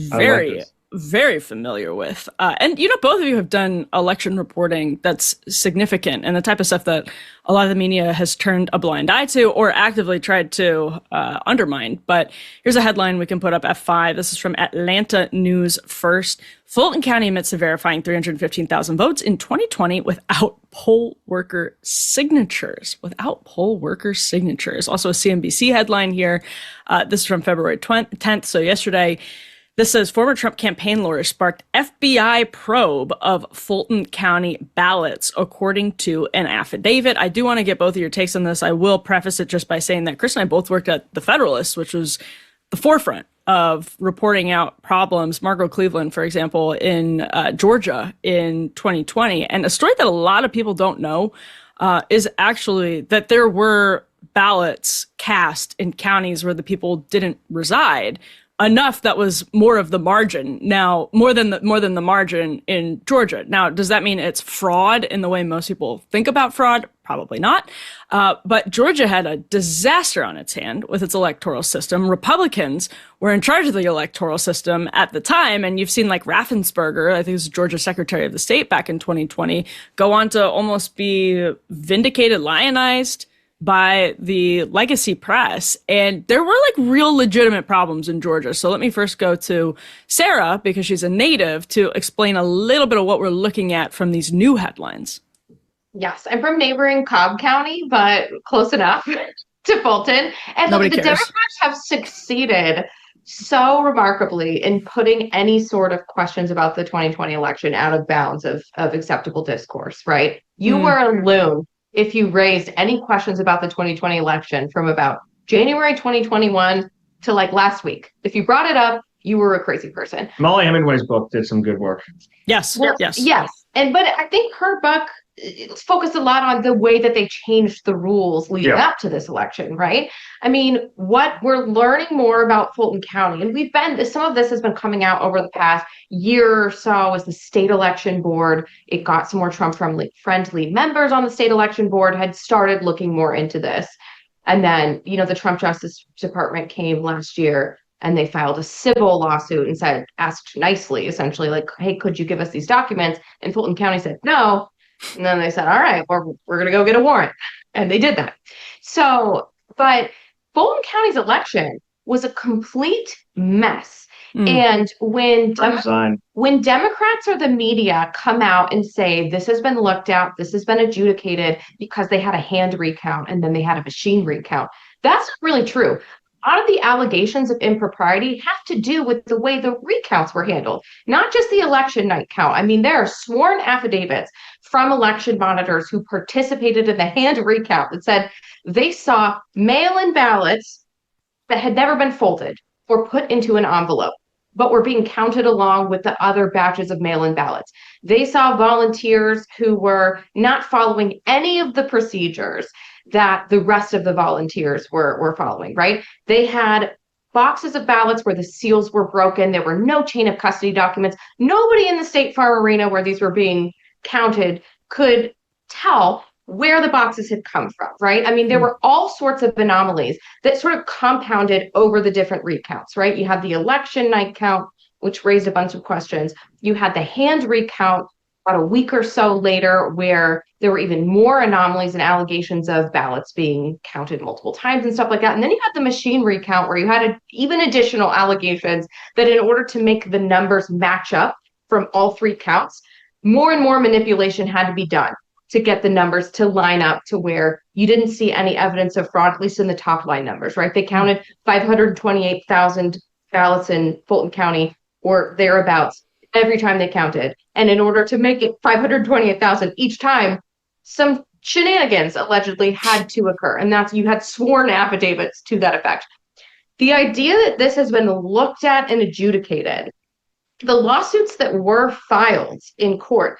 very familiar with. And, you know, both of you have done election reporting that's significant and the type of stuff that a lot of the media has turned a blind eye to or actively tried to undermine. But here's a headline we can put up F5. This is from Atlanta News First. Fulton County admits to verifying 315,000 votes in 2020 without poll worker signatures. Also a CNBC headline here. This is from February 10th, so yesterday. This says former Trump campaign lawyers sparked FBI probe of Fulton County ballots, according to an affidavit. I do want to get both of your takes on this. I will preface it just by saying that Chris and I both worked at The Federalist, which was the forefront of reporting out problems. Margot Cleveland, for example, in Georgia in 2020. And a story that a lot of people don't know is actually that there were ballots cast in counties where the people didn't reside. Enough that was more of the margin now, more than the margin in Georgia. Now, does that mean it's fraud in the way most people think about fraud? Probably not. But Georgia had a disaster on its hand with its electoral system. Republicans were in charge of the electoral system at the time. And you've seen like Raffensperger, I think it was Georgia Secretary of the State back in 2020, go on to almost be vindicated, lionized by the legacy press. And there were like real legitimate problems in Georgia. So let me first go to Sarah, because she's a native, to explain a little bit of what we're looking at from these new headlines. Yes, I'm from neighboring Cobb County, but close enough to Fulton. And look, the Democrats have succeeded so remarkably in putting any sort of questions about the 2020 election out of bounds of acceptable discourse, right? You were a loon if you raised any questions about the 2020 election from about January 2021 to like last week. If you brought it up, you were a crazy person. Molly Hemingway's book did some good work. Yes. But I think her book focused a lot on the way that they changed the rules leading up to this election, right? I mean, what we're learning more about Fulton County, and some of this has been coming out over the past year or so as the state election board, it got some more Trump-friendly members on the state election board, had started looking more into this. And then, you know, the Trump Justice Department came last year and they filed a civil lawsuit and asked nicely, essentially, like, hey, could you give us these documents? And Fulton County said no. And then they said, all right, we're going to go get a warrant. And they did that. So, but Fulton County's election was a complete mess. And when Democrats or the media come out and say this has been looked at, this has been adjudicated because they had a hand recount and then they had a machine recount, that's not really true. A lot of the allegations of impropriety have to do with the way the recounts were handled, not just the election night count. I mean, there are sworn affidavits from election monitors who participated in the hand recount that said they saw mail-in ballots that had never been folded or put into an envelope, but were being counted along with the other batches of mail-in ballots. They saw volunteers who were not following any of the procedures that the rest of the volunteers were following, right? They had boxes of ballots where the seals were broken. There were no chain of custody documents. Nobody in the State Farm Arena where these were being counted could tell where the boxes had come from, right? I mean, there were all sorts of anomalies that sort of compounded over the different recounts, right? You had the election night count, which raised a bunch of questions. You had the hand recount about a week or so later, where there were even more anomalies and allegations of ballots being counted multiple times and stuff like that. And then you had the machine recount, where you had even additional allegations that in order to make the numbers match up from all three counts, more and more manipulation had to be done to get the numbers to line up to where you didn't see any evidence of fraud, at least in the top line numbers, right? They counted 528,000 ballots in Fulton County or thereabouts every time they counted. And in order to make it 528,000 each time, some shenanigans allegedly had to occur. And that's, you had sworn affidavits to that effect. The idea that this has been looked at and adjudicated, the lawsuits that were filed in court,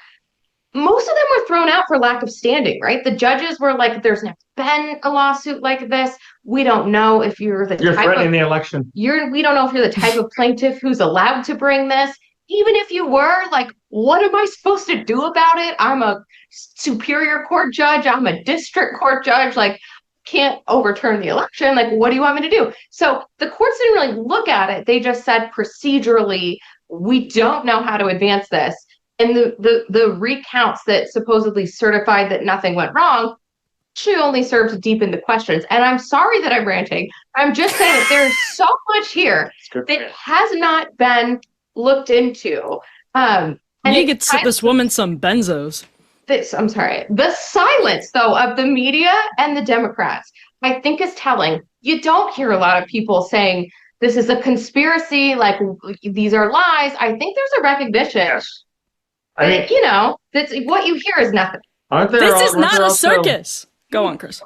most of them were thrown out for lack of standing, right? The judges were like, there's never been a lawsuit like this. We don't know if you're threatening the election. We don't know if you're the type of plaintiff who's allowed to bring this. Even if you were, like, what am I supposed to do about it? I'm a superior court judge. I'm a district court judge. Like, can't overturn the election. Like, what do you want me to do? So the courts didn't really look at it. They just said procedurally, we don't know how to advance this. And the recounts that supposedly certified that nothing went wrong should only serve to deepen the questions. And I'm sorry that I'm ranting. I'm just saying that there's so much here that has not been looked into. And you get this woman some benzos. I'm sorry. The silence, though, of the media and the Democrats, I think is telling. You don't hear a lot of people saying this is a conspiracy, like these are lies. I think there's a recognition. Yes. That's what you hear is nothing. This is not a circus. Go on, Chris.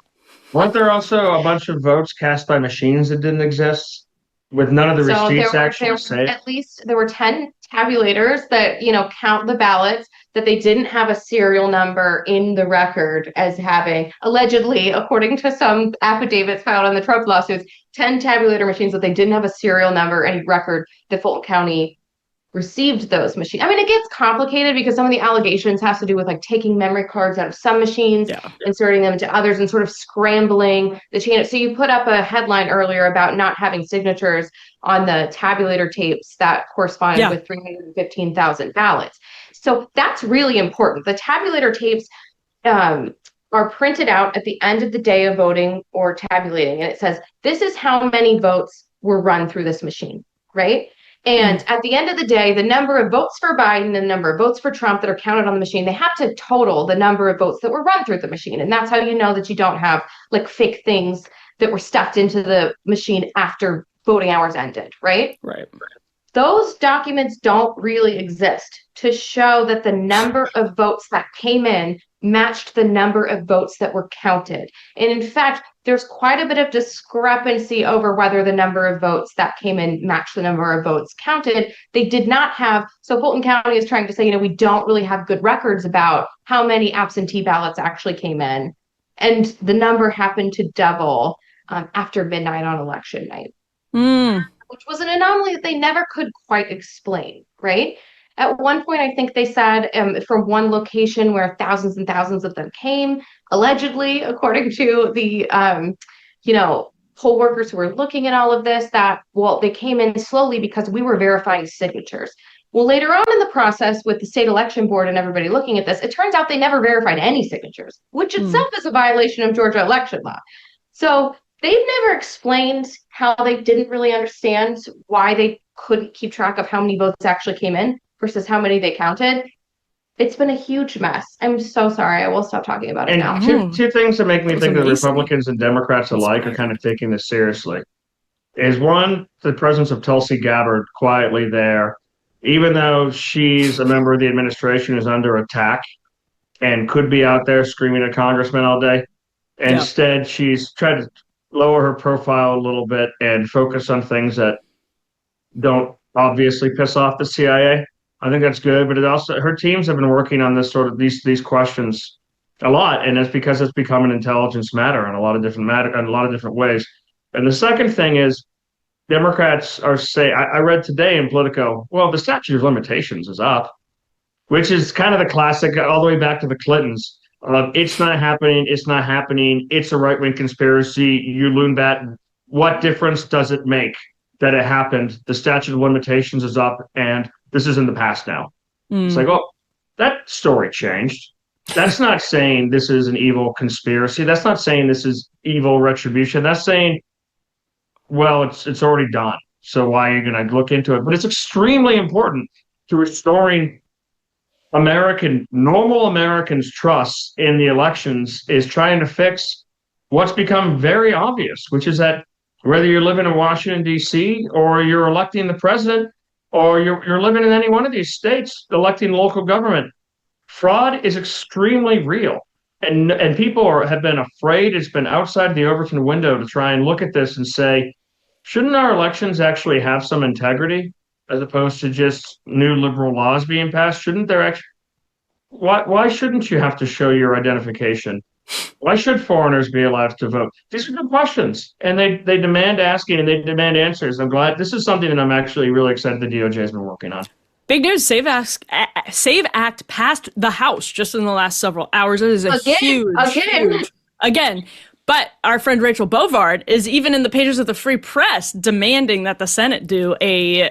Weren't there also a bunch of votes cast by machines that didn't exist, with none of the receipts actually saved? At least there were 10 tabulators that count the ballots that they didn't have a serial number in the record as having, allegedly, according to some affidavits filed on the Trump lawsuits, 10 tabulator machines that they didn't have a serial number, any record that Fulton County received those machines. I mean, it gets complicated because some of the allegations has to do with like taking memory cards out of some machines, inserting them into others, and sort of scrambling the chain. So you put up a headline earlier about not having signatures on the tabulator tapes that corresponded with 315,000 ballots. So that's really important. The tabulator tapes are printed out at the end of the day of voting or tabulating, and it says, this is how many votes were run through this machine, right? And at the end of the day, the number of votes for Biden and the number of votes for Trump that are counted on the machine, they have to total the number of votes that were run through the machine. And that's how you know that you don't have like fake things that were stuffed into the machine after voting hours ended, right? Right. Those documents don't really exist to show that the number of votes that came in matched the number of votes that were counted. And in fact, there's quite a bit of discrepancy over whether the number of votes that came in matched the number of votes counted. They did not have, so Fulton County is trying to say, we don't really have good records about how many absentee ballots actually came in. And the number happened to double after midnight on election night, which was an anomaly that they never could quite explain, right? At one point, I think they said from one location where thousands and thousands of them came, allegedly, according to the, poll workers who were looking at all of this, that, they came in slowly because we were verifying signatures. Well, later on in the process with the state election board and everybody looking at this, it turns out they never verified any signatures, which itself is a violation of Georgia election law. So they've never explained how they didn't really understand why they couldn't keep track of how many votes actually came in versus how many they counted. It's been a huge mess. I'm so sorry. I will stop talking about it now. Two things that make me think that Republicans and Democrats alike are kind of taking this seriously is one, the presence of Tulsi Gabbard quietly there, even though she's a member of the administration who's under attack and could be out there screaming at congressmen all day. Instead, she's tried to lower her profile a little bit and focus on things that don't obviously piss off the CIA. I think that's good, but it also, her teams have been working on this sort of these questions a lot, and it's because it's become an intelligence matter in a lot of different ways. And the second thing is, Democrats are saying, I read today in Politico, well, the statute of limitations is up, which is kind of the classic all the way back to the Clintons. It's not happening. It's a right-wing conspiracy. You loon bat. What difference does it make that it happened? The statute of limitations is up, and this is in the past now. It's like, oh, that story changed. That's not saying this is an evil conspiracy. That's not saying this is evil retribution. That's saying, well, it's already done. So why are you going to look into it? But it's extremely important to restoring normal Americans' trust in the elections is trying to fix what's become very obvious, which is that whether you're living in Washington, D.C., or you're electing the president, or you're living in any one of these states electing local government, fraud is extremely real. And people have been afraid. It's been outside the Overton window to try and look at this and say, shouldn't our elections actually have some integrity as opposed to just new liberal laws being passed? Shouldn't there actually? Why shouldn't you have to show your identification? Why should foreigners be allowed to vote? These are good questions, and they demand asking and they demand answers. I'm glad this is something that I'm actually really excited the DOJ has been working on. Big news, SAVE Act passed the House just in the last several hours. It is a huge, again. But our friend Rachel Bovard is even in the pages of the Free Press demanding that the Senate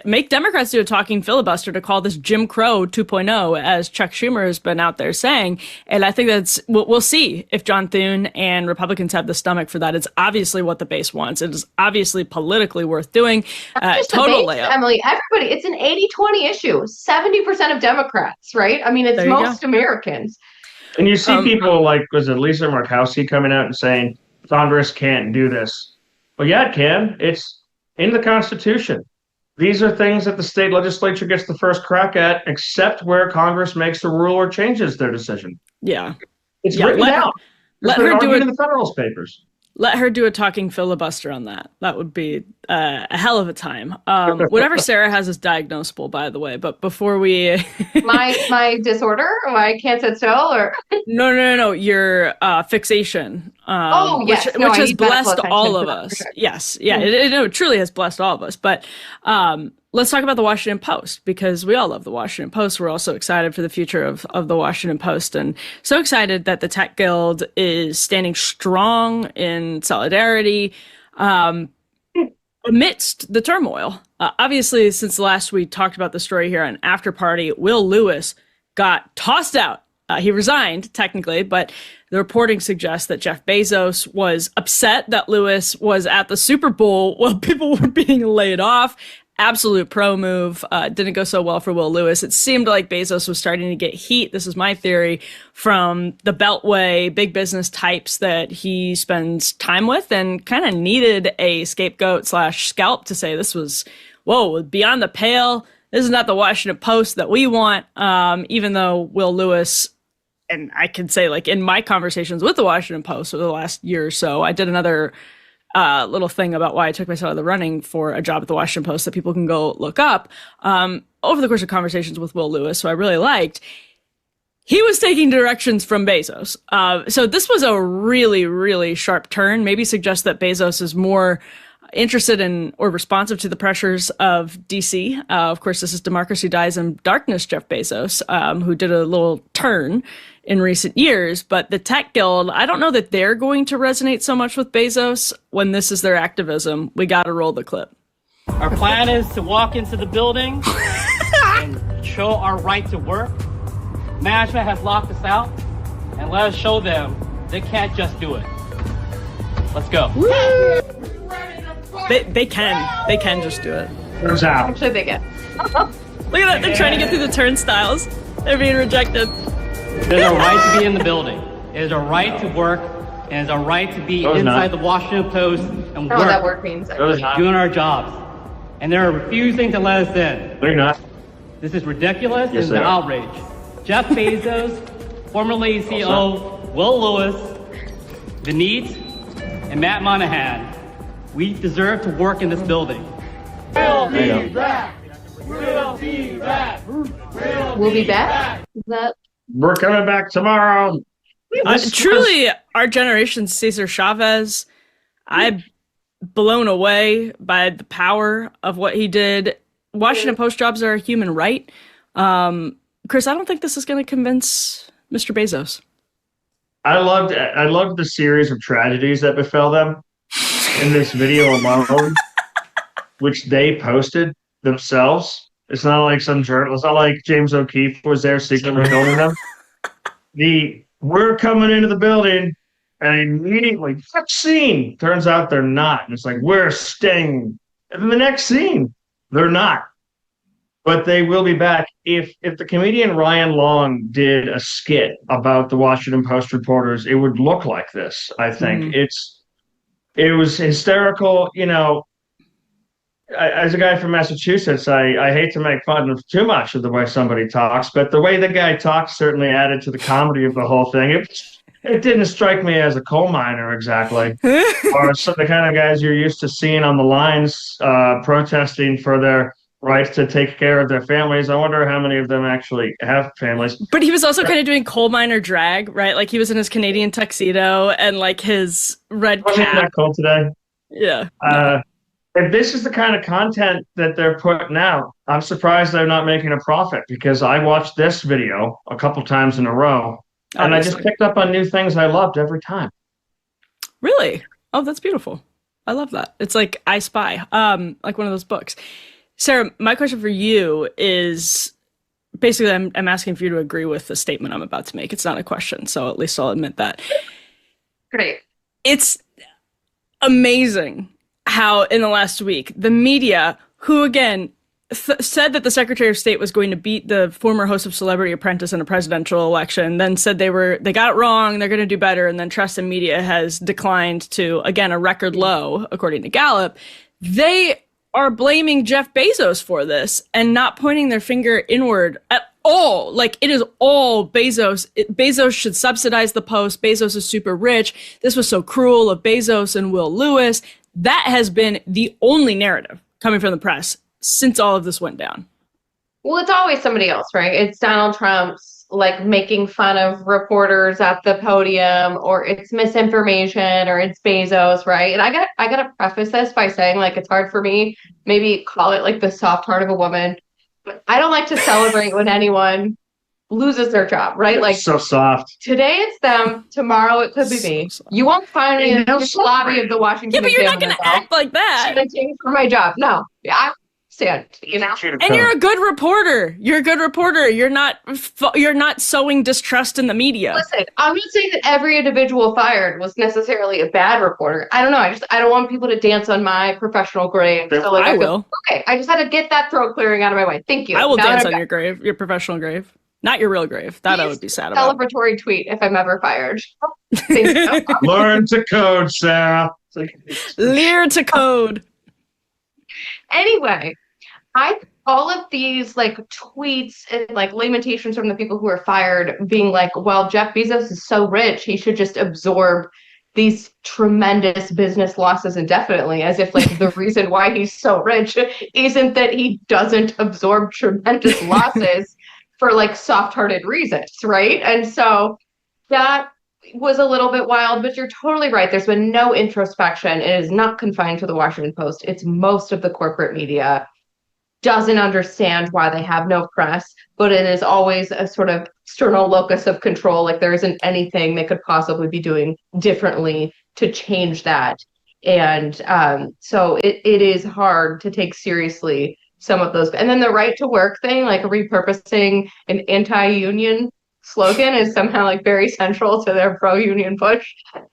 make Democrats do a talking filibuster to call this Jim Crow 2.0, as Chuck Schumer has been out there saying. And I think we'll see if John Thune and Republicans have the stomach for that. It's obviously what the base wants. It is obviously politically worth doing. Totally, Emily, everybody, it's an 80-20 issue. 70% of Democrats, right? I mean, it's most Americans. And you see people like, was it Lisa Murkowski coming out and saying, Congress can't do this. Well, yeah, it can. It's in the Constitution. These are things that the state legislature gets the first crack at, except where Congress makes a rule or changes their decision. Yeah. It's written down. Let her do it in the Federalist Papers. Let her do a talking filibuster on that. That would be a hell of a time. Whatever Sarah has is diagnosable, by the way. But before we... my disorder? I can't sit still? Or No. Your fixation. Yes. Which has blessed all of us. Sure. Yes. Yeah, it truly has blessed all of us. But let's talk about the Washington Post, because we all love the Washington Post. We're also excited for the future of the Washington Post, and so excited that the Tech Guild is standing strong in solidarity amidst the turmoil. Obviously, since last we talked about the story here on After Party, Will Lewis got tossed out. He resigned, technically, but the reporting suggests that Jeff Bezos was upset that Lewis was at the Super Bowl while people were being laid off. Absolute pro move. Didn't go so well for Will Lewis. It seemed like Bezos was starting to get heat. This is my theory, from the Beltway big business types that he spends time with, and kind of needed a scapegoat / scalp to say this was, whoa, beyond the pale. This is not the Washington Post that we want. Even though Will Lewis, and I can say, like, in my conversations with the Washington Post over the last year or so, I did another little thing about why I took myself out of the running for a job at the Washington Post that people can go look up. Over the course of conversations with Will Lewis, who I really liked, he was taking directions from Bezos. So this was a really, really sharp turn. Maybe suggests that Bezos is more interested in or responsive to the pressures of DC. Of course, this is Democracy Dies in Darkness Jeff Bezos, who did a little turn in recent years. But the Tech Guild, I don't know that they're going to resonate so much with Bezos when this is their activism. We got to roll the clip. Our plan is to walk into the building and show our right to work. Management has locked us out, and let us show them they can't just do it. Let's go. They can just do it. Turns out. Actually, they get. Look at that. They're trying to get through the turnstiles. They're being rejected. There's a right to be in the building. It is a right to work, and it's a right to be inside the Washington Post and What that word means. doing our jobs. And they're refusing to let us in. They're not. This is ridiculous Yes, and they an are. outrage. Jeff Bezos, formerly CEO Will Lewis, Denise, and Matt Monahan, we deserve to work in this building. We'll be back. Is that? We're coming back tomorrow. Truly, our generation's Cesar Chavez. I'm blown away by the power of what he did. Washington Post jobs are a human right. Chris, I don't think this is going to convince Mr. Bezos. I loved the series of tragedies that befell them in this video alone, which they posted themselves. It's not like some journal. It's not like James O'Keefe was there secretly filming them. We're coming into the building, and immediately, next scene, turns out they're not. And it's like, we're staying. And then the next scene, they're not. But they will be back. If the comedian Ryan Long did a skit about the Washington Post reporters, it would look like this, I think. It was hysterical. You know, as a guy from Massachusetts, I hate to make fun of too much of the way somebody talks, but the way the guy talks certainly added to the comedy of the whole thing. It didn't strike me as a coal miner exactly, or some the kind of guys you're used to seeing on the lines protesting for their rights to take care of their families. I wonder how many of them actually have families. But he was also kind of doing coal miner drag, right? Like he was in his Canadian tuxedo and like his red cap. Wasn't that cool today? Yeah. If this is the kind of content that they're putting out, I'm surprised they're not making a profit, because I watched this video a couple times in a row, and I just picked up on new things I loved every time. Really? Oh, that's beautiful. I love that. It's like I Spy, like one of those books. Sarah, my question for you is basically I'm asking for you to agree with the statement I'm about to make. It's not a question, so at least I'll admit that. Great. It's amazing how in the last week, the media, who again said that the Secretary of State was going to beat the former host of Celebrity Apprentice in a presidential election, then said they got it wrong, they're going to do better, and then trust in media has declined to, again, a record low, according to Gallup. They are blaming Jeff Bezos for this and not pointing their finger inward at all. Like, it is all Bezos. Bezos should subsidize the Post. Bezos is super rich. This was so cruel of Bezos and Will Lewis. That has been the only narrative coming from the press since all of this went down. Well, it's always somebody else, right? It's Donald Trump's like making fun of reporters at the podium, or it's misinformation, or it's Bezos, right? And I gotta preface this by saying, like, it's hard for me, maybe call it like the soft heart of a woman, but I don't like to celebrate when anyone loses their job, right? It's like, so soft. Today it's them, tomorrow it could be me. You won't find me in the lobby of the Washington. Yeah, but you're not going to act like that. For my job, no. Yeah, I understand, you know. And you're a good reporter. You're a good reporter. You're not sowing distrust in the media. Listen, I'm not saying that every individual fired was necessarily a bad reporter. I don't know. I don't want people to dance on my professional grave. So like, I will. Okay, I just had to get that throat clearing out of my way. Thank you. I will dance on your grave, your professional grave. Not your real grave. That I would be sad about. Celebratory tweet if I'm ever fired. Learn to code, Sarah. Lear to code. Anyway, all of these like tweets and like lamentations from the people who are fired being like, well, Jeff Bezos is so rich, he should just absorb these tremendous business losses indefinitely, as if like the reason why he's so rich isn't that he doesn't absorb tremendous losses for like soft-hearted reasons, right? And so that was a little bit wild, but you're totally right. There's been no introspection. It is not confined to the Washington Post. It's most of the corporate media doesn't understand why they have no press, but it is always a sort of external locus of control. Like there isn't anything they could possibly be doing differently to change that. And so it is hard to take seriously some of those. And then the right to work thing, like repurposing an anti-union slogan is somehow like very central to their pro-union push.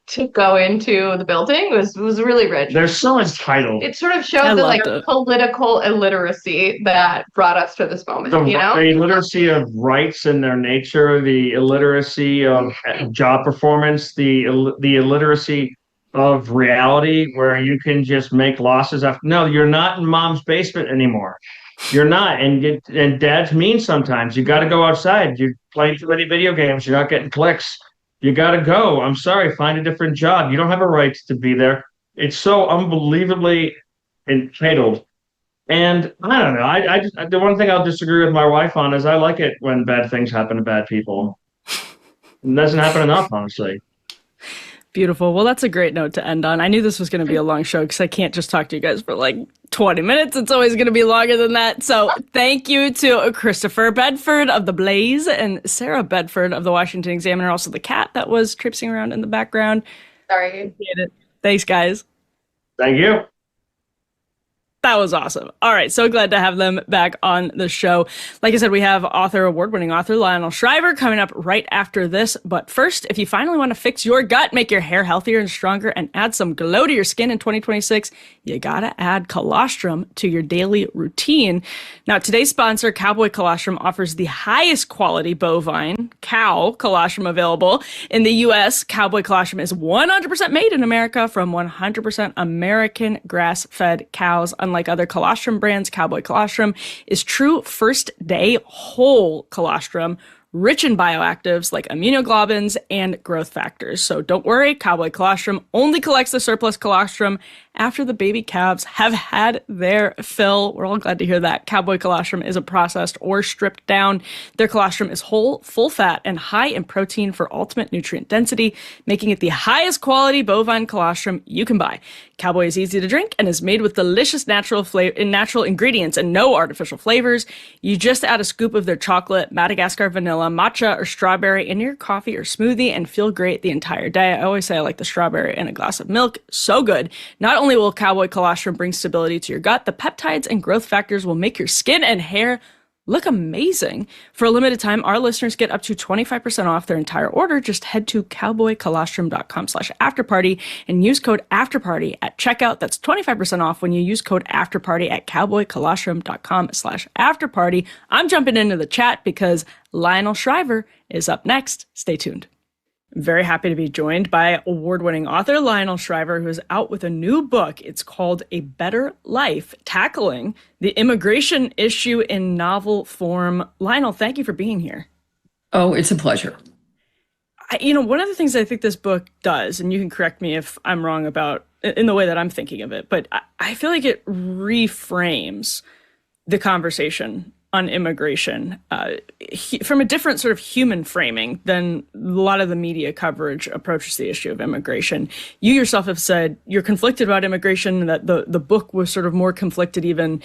to go into the building was really rich. There's so much title. It sort of showed the like political illiteracy that brought us to this moment. The illiteracy of rights and their nature, the illiteracy of job performance, the illiteracy of reality, where you can just make losses after. No, you're not in mom's basement anymore. You're not, and dads mean sometimes. You got to go outside. You're playing too many video games. You're not getting clicks. You got to go. I'm sorry. Find a different job. You don't have a right to be there. It's so unbelievably entitled. And I don't know. The one thing I'll disagree with my wife on is I like it when bad things happen to bad people. It doesn't happen enough, honestly. Beautiful. Well, that's a great note to end on. I knew this was going to be a long show because I can't just talk to you guys for like 20 minutes. It's always going to be longer than that. So thank you to Christopher Bedford of The Blaze and Sarah Bedford of the Washington Examiner, also the cat that was traipsing around in the background. Sorry. Thanks, guys. Thank you. That was awesome. All right. So glad to have them back on the show. Like I said, we have award-winning author Lionel Shriver coming up right after this. But first, if you finally want to fix your gut, make your hair healthier and stronger, and add some glow to your skin in 2026, you got to add colostrum to your daily routine. Now, today's sponsor, Cowboy Colostrum, offers the highest quality bovine cow colostrum available in the U.S. Cowboy Colostrum is 100% made in America from 100% American grass-fed cows. Unlike other colostrum brands, Cowboy Colostrum is true first-day whole colostrum, rich in bioactives like immunoglobulins and growth factors. So don't worry, Cowboy Colostrum only collects the surplus colostrum after the baby calves have had their fill. We're all glad to hear that. Cowboy Colostrum isn't processed or stripped down. Their colostrum is whole, full fat, and high in protein for ultimate nutrient density, making it the highest quality bovine colostrum you can buy. Cowboy is easy to drink and is made with delicious natural ingredients and no artificial flavors. You just add a scoop of their chocolate, Madagascar vanilla, matcha, or strawberry in your coffee or smoothie and feel great the entire day. I always say I like the strawberry in a glass of milk. So good. Not only will Cowboy Colostrum bring stability to your gut, the peptides and growth factors will make your skin and hair look amazing. For a limited time, our listeners get up to 25% off their entire order. Just head to cowboycolostrum.com/afterparty and use code afterparty at checkout. That's 25% off when you use code afterparty at cowboycolostrum.com/afterparty. I'm jumping into the chat because Lionel Shriver is up next. Stay tuned. I'm very happy to be joined by award-winning author Lionel Shriver, who is out with a new book. It's called A Better Life, tackling the immigration issue in novel form. Lionel, thank you for being here. Oh, it's a pleasure. One of the things I think this book does, and you can correct me if I'm wrong about in the way that I'm thinking of it, but I feel like it reframes the conversation on immigration from a different sort of human framing than a lot of the media coverage approaches the issue of immigration. You yourself have said you're conflicted about immigration, that the book was sort of more conflicted even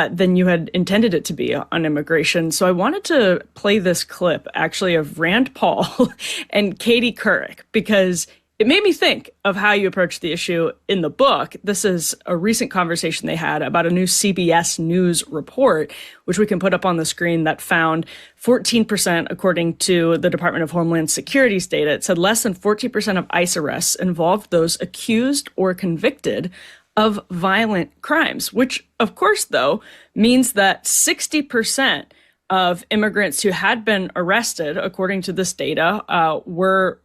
than you had intended it to be on immigration. So I wanted to play this clip actually of Rand Paul and Katie Couric, because it made me think of how you approach the issue in the book. This is a recent conversation they had about a new CBS News report, which we can put up on the screen, that found 14%, according to the Department of Homeland Security's data. It said less than 14% of ICE arrests involved those accused or convicted of violent crimes, which, of course, though, means that 60% of immigrants who had been arrested, according to this data, were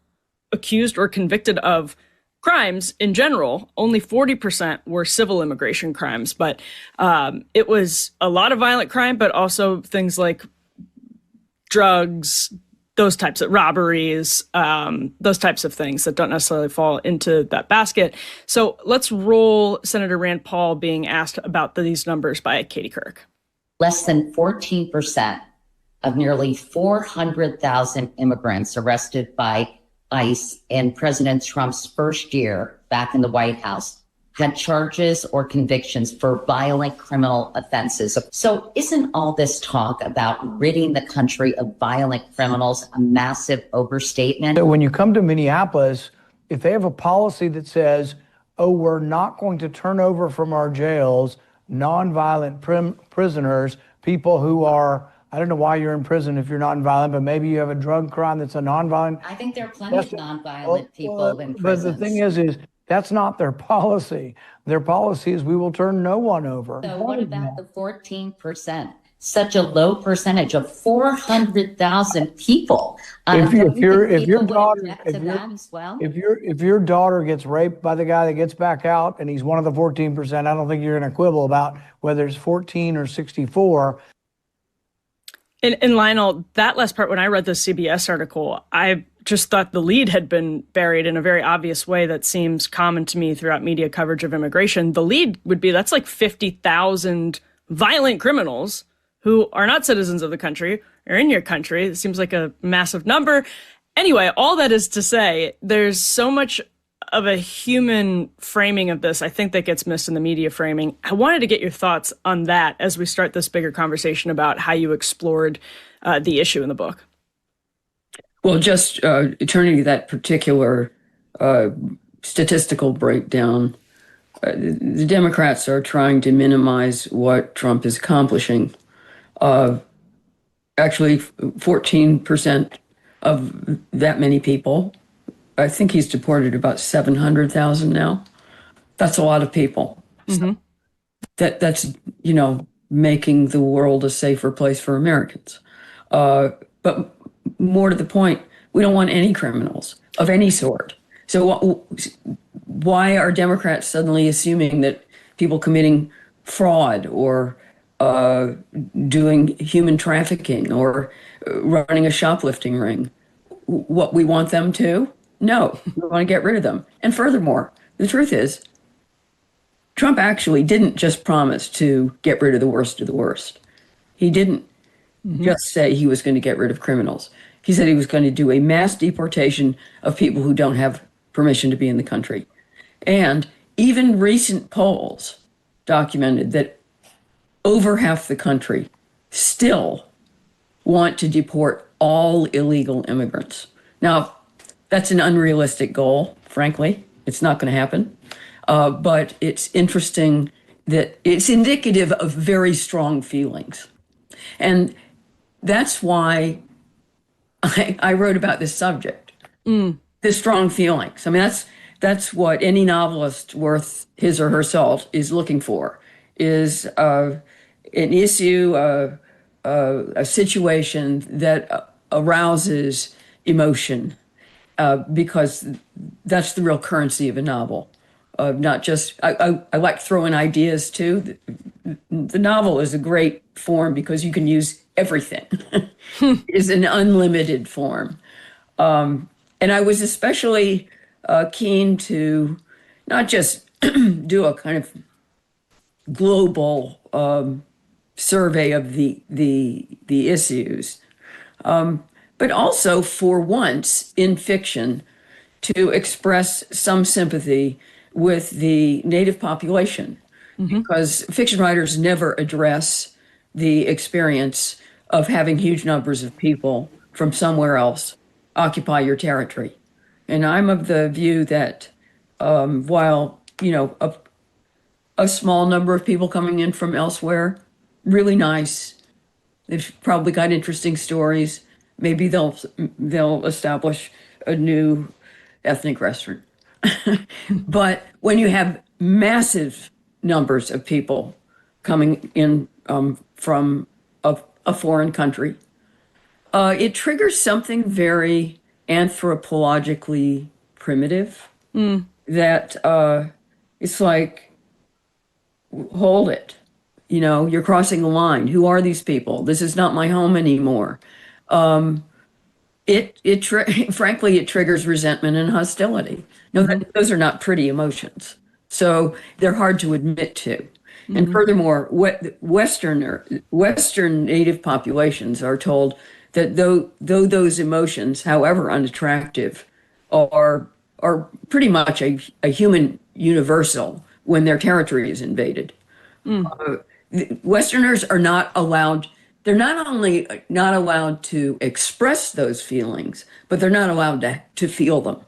accused or convicted of crimes in general. Only 40% were civil immigration crimes, but it was a lot of violent crime, but also things like drugs, those types of robberies, those types of things that don't necessarily fall into that basket. So let's roll Senator Rand Paul being asked about these numbers by Katie Couric. Less than 14% of nearly 400,000 immigrants arrested by ICE in President Trump's first year back in the White House had charges or convictions for violent criminal offenses. So isn't all this talk about ridding the country of violent criminals a massive overstatement? When you come to Minneapolis, if they have a policy that says, oh, we're not going to turn over from our jails nonviolent prisoners, people who are I don't know why you're in prison if you're not violent, but maybe you have a drug crime that's a nonviolent. I think there are plenty of nonviolent people in But prisons. the thing is that's not their policy. Their policy is we will turn no one over. So what about the 14%? Such a low percentage of 400,000 people. If your daughter gets raped by the guy that gets back out and he's one of the 14%, I don't think you're going to quibble about whether it's 14 or 64. And Lionel, that last part, when I read the CBS article, I just thought the lead had been buried in a very obvious way that seems common to me throughout media coverage of immigration. The lead would be that's like 50,000 violent criminals who are not citizens of the country or in your country. It seems like a massive number. Anyway, all that is to say, there's so much of a human framing of this, I think, that gets missed in the media framing. I wanted to get your thoughts on that as we start this bigger conversation about how you explored the issue in the book. Well, just turning to that particular statistical breakdown, the Democrats are trying to minimize what Trump is accomplishing. Actually, 14% of that many people. I think he's deported about 700,000 now. That's a lot of people. Mm-hmm. That's making the world a safer place for Americans. But more to the point, we don't want any criminals of any sort. So why are Democrats suddenly assuming that people committing fraud or doing human trafficking or running a shoplifting ring, what we want them to? No, we want to get rid of them. And furthermore, the truth is, Trump actually didn't just promise to get rid of the worst of the worst. He didn't just say he was going to get rid of criminals. He said he was going to do a mass deportation of people who don't have permission to be in the country. And even recent polls documented that over half the country still want to deport all illegal immigrants. Now, that's an unrealistic goal, frankly. It's not going to happen. But it's interesting that it's indicative of very strong feelings. And that's why I wrote about this subject, the strong feelings. I mean, that's what any novelist worth his or her salt is looking for, is an issue, a situation that arouses emotion. Because that's the real currency of a novel. Not just, I like throwing ideas too. The novel is a great form because you can use everything. It's an unlimited form. And I was especially keen to not just do a kind of global survey of the issues, but also, for once in fiction, to express some sympathy with the native population, because fiction writers never address the experience of having huge numbers of people from somewhere else occupy your territory. And I'm of the view that while, a small number of people coming in from elsewhere, really nice, they've probably got interesting stories. Maybe they'll establish a new ethnic restaurant. But when you have massive numbers of people coming in from a foreign country, it triggers something very anthropologically primitive. That it's like, hold it. You're crossing a line. Who are these people? This is not my home anymore. Frankly, it triggers resentment and hostility. No, those are not pretty emotions. So they're hard to admit to. And furthermore, Western native populations are told that though those emotions, however unattractive, are pretty much a human universal when their territory is invaded. Westerners are not allowed. They're not only not allowed to express those feelings, but they're not allowed to feel them.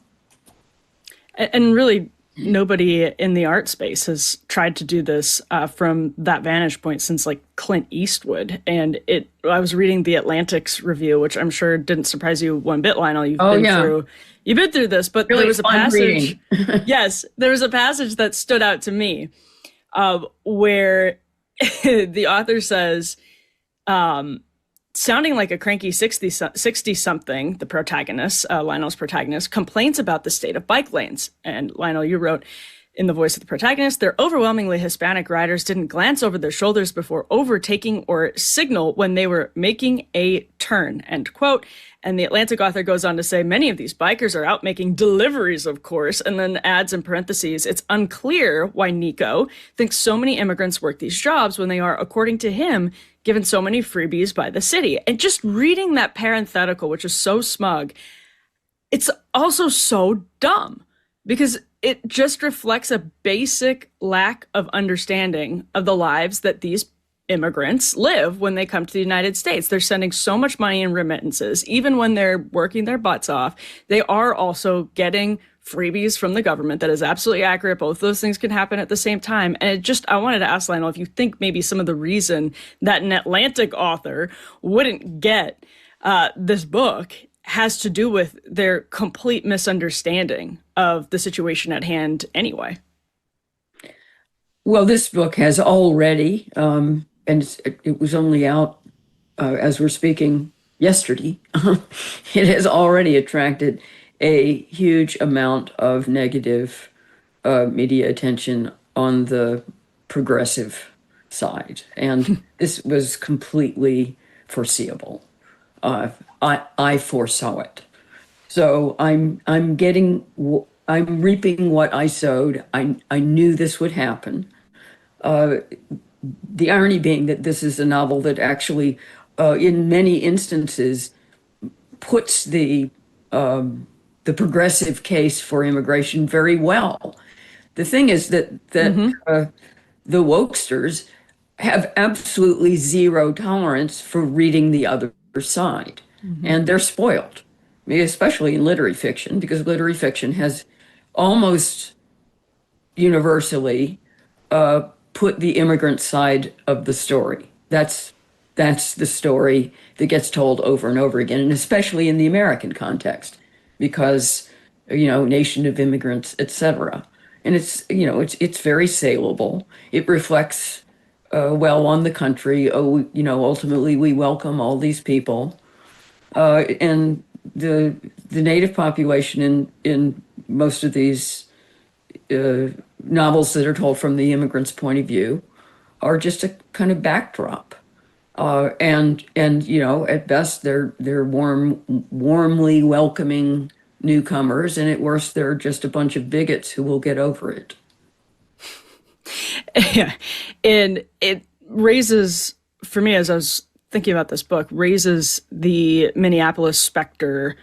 And really, nobody in the art space has tried to do this from that vantage point since like Clint Eastwood. And I was reading the Atlantic's review, which I'm sure didn't surprise you one bit, Lionel. You've been through this, but really there was a passage. Yes, there was a passage that stood out to me where the author says, sounding like a cranky 60-something, the protagonist, Lionel's protagonist, complains about the state of bike lanes. And Lionel, you wrote in the voice of the protagonist, their overwhelmingly Hispanic riders didn't glance over their shoulders before overtaking or signal when they were making a turn, end quote. And the Atlantic author goes on to say, many of these bikers are out making deliveries, of course, and then adds in parentheses, it's unclear why Nico thinks so many immigrants work these jobs when they are, according to him, given so many freebies by the city. And just reading that parenthetical, which is so smug, it's also so dumb because it just reflects a basic lack of understanding of the lives that these immigrants live when they come to the United States. They're sending so much money in remittances. Even when they're working their butts off, they are also getting freebies from the government. That is absolutely accurate. Both those things can happen at the same time. And I wanted to ask Lionel if you think maybe some of the reason that an Atlantic author wouldn't get this book has to do with their complete misunderstanding of the situation at hand anyway. Well, this book has already, and it was only out as we're speaking yesterday, it has already attracted a huge amount of negative media attention on the progressive side. And this was completely foreseeable. I foresaw it. So I'm reaping what I sowed. I knew this would happen. The irony being that this is a novel that actually, in many instances, puts the progressive case for immigration very well. The thing is that the wokesters have absolutely zero tolerance for reading the other side, and they're spoiled. I mean, especially in literary fiction, because literary fiction has almost universally put the immigrant side of the story. That's the story that gets told over and over again, and especially in the American context, because, nation of immigrants, etc. And it's very saleable. It reflects well on the country. Ultimately we welcome all these people, and the native population in most of these novels that are told from the immigrant's point of view are just a kind of backdrop. And at best they're warmly welcoming newcomers, and at worst they're just a bunch of bigots who will get over it. Yeah. And it raises, for me, as I was thinking about this book, raises the Minneapolis specter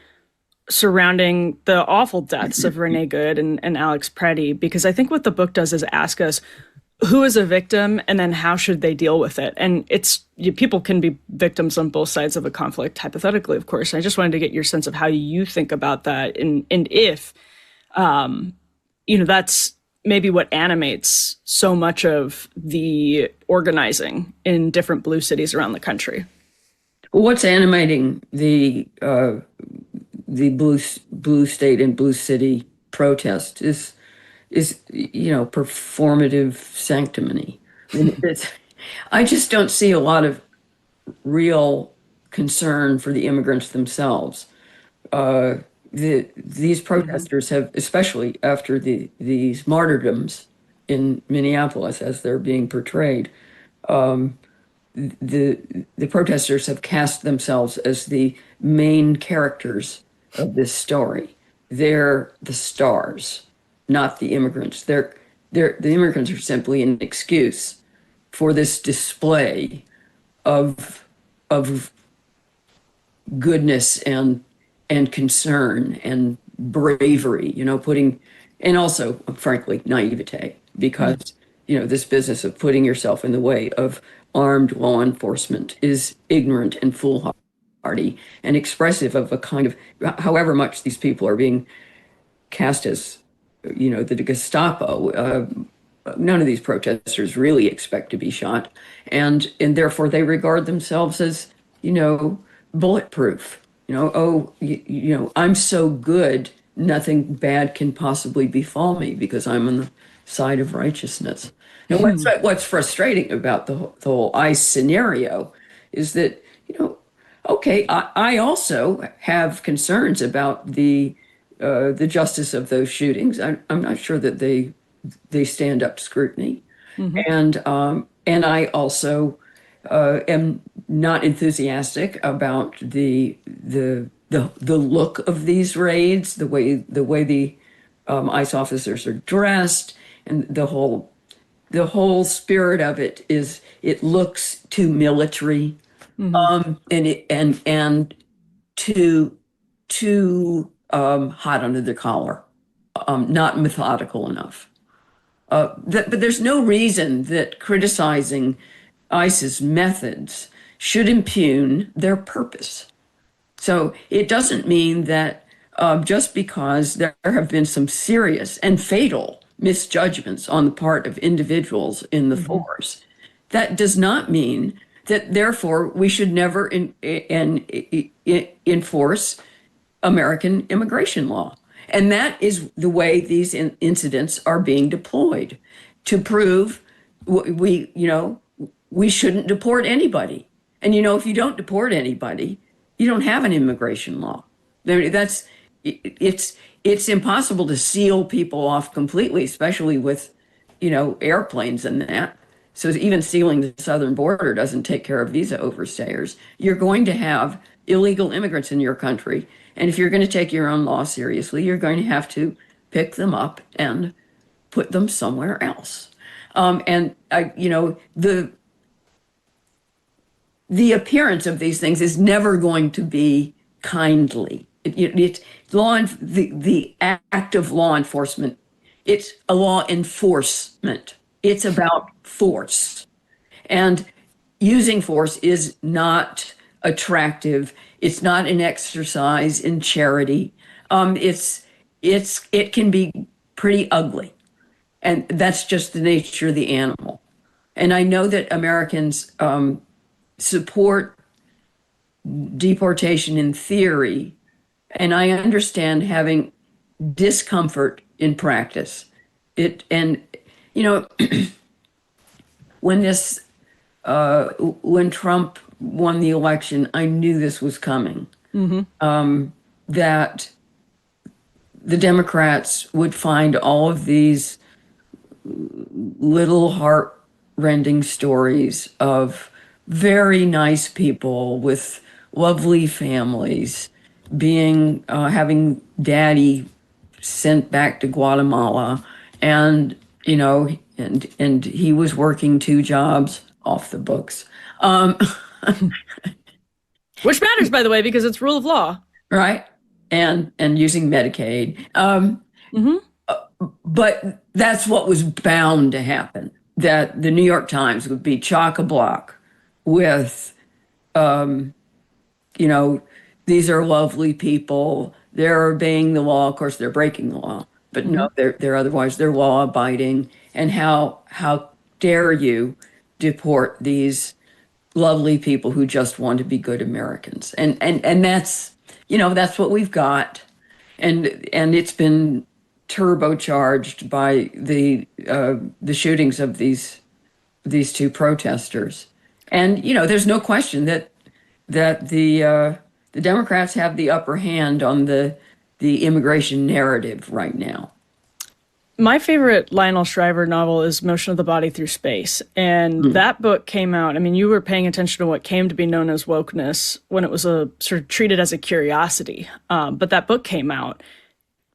surrounding the awful deaths of Renee Good and Alex Preddy, because I think what the book does is ask us who is a victim and then how should they deal with it. And people can be victims on both sides of a conflict, hypothetically, of course. I just wanted to get your sense of how you think about that, and if that's maybe what animates so much of the organizing in different blue cities around the country. Well, what's animating the blue state and blue city protest is performative sanctimony. I just don't see a lot of real concern for the immigrants themselves. These protesters have, especially after these martyrdoms in Minneapolis as they're being portrayed, the protesters have cast themselves as the main characters of this story. They're the stars, not the immigrants. The immigrants are simply an excuse for this display of goodness and concern and bravery, and also, frankly, naivete, because, this business of putting yourself in the way of armed law enforcement is ignorant and foolhardy and expressive of a kind of, however much these people are being cast as the Gestapo. None of these protesters really expect to be shot, and therefore they regard themselves as, bulletproof. I'm so good, nothing bad can possibly befall me because I'm on the side of righteousness. And what's frustrating about the whole ICE scenario is that, okay, I also have concerns about the justice of those shootings. I'm not sure that they stand up to scrutiny, and I also am not enthusiastic about the look of these raids, the way the ICE officers are dressed, and the whole spirit of it is it looks too military, and too hot under the collar, not methodical enough. But there's no reason that criticizing ICE's methods should impugn their purpose. So it doesn't mean that just because there have been some serious and fatal misjudgments on the part of individuals in the force, that does not mean that therefore we should never enforce American immigration law. And that is the way these incidents are being deployed to prove we shouldn't deport anybody. And, if you don't deport anybody, you don't have an immigration law. It's impossible to seal people off completely, especially with, airplanes and that. So even sealing the southern border doesn't take care of visa overstayers. You're going to have illegal immigrants in your country. And if you're going to take your own law seriously, you're going to have to pick them up and put them somewhere else. The appearance of these things is never going to be kindly. It's the act of law enforcement. It's a law enforcement. It's about force, and using force is not attractive. It's not an exercise in charity. It can be pretty ugly, and that's just the nature of the animal. And I know that Americans support deportation in theory, and I understand having discomfort in practice. When Trump won the election, I knew this was coming. That the Democrats would find all of these little heart-rending stories of very nice people with lovely families having daddy sent back to Guatemala, and he was working 2 jobs off the books. Which matters, by the way, because it's rule of law. Right. And using Medicaid. But that's what was bound to happen, that the New York Times would be chock-a-block with, these are lovely people. They're obeying the law. Of course, they're breaking the law. But no, they're law-abiding. And how dare you deport these lovely people who just want to be good Americans? And that's that's what we've got, and it's been turbocharged by the shootings of these 2 protesters. And there's no question that the Democrats have the upper hand on the immigration narrative right now. My favorite Lionel Shriver novel is Motion of the Body Through Space. And that book came out. I mean, you were paying attention to what came to be known as wokeness when it was sort of treated as a curiosity. But that book came out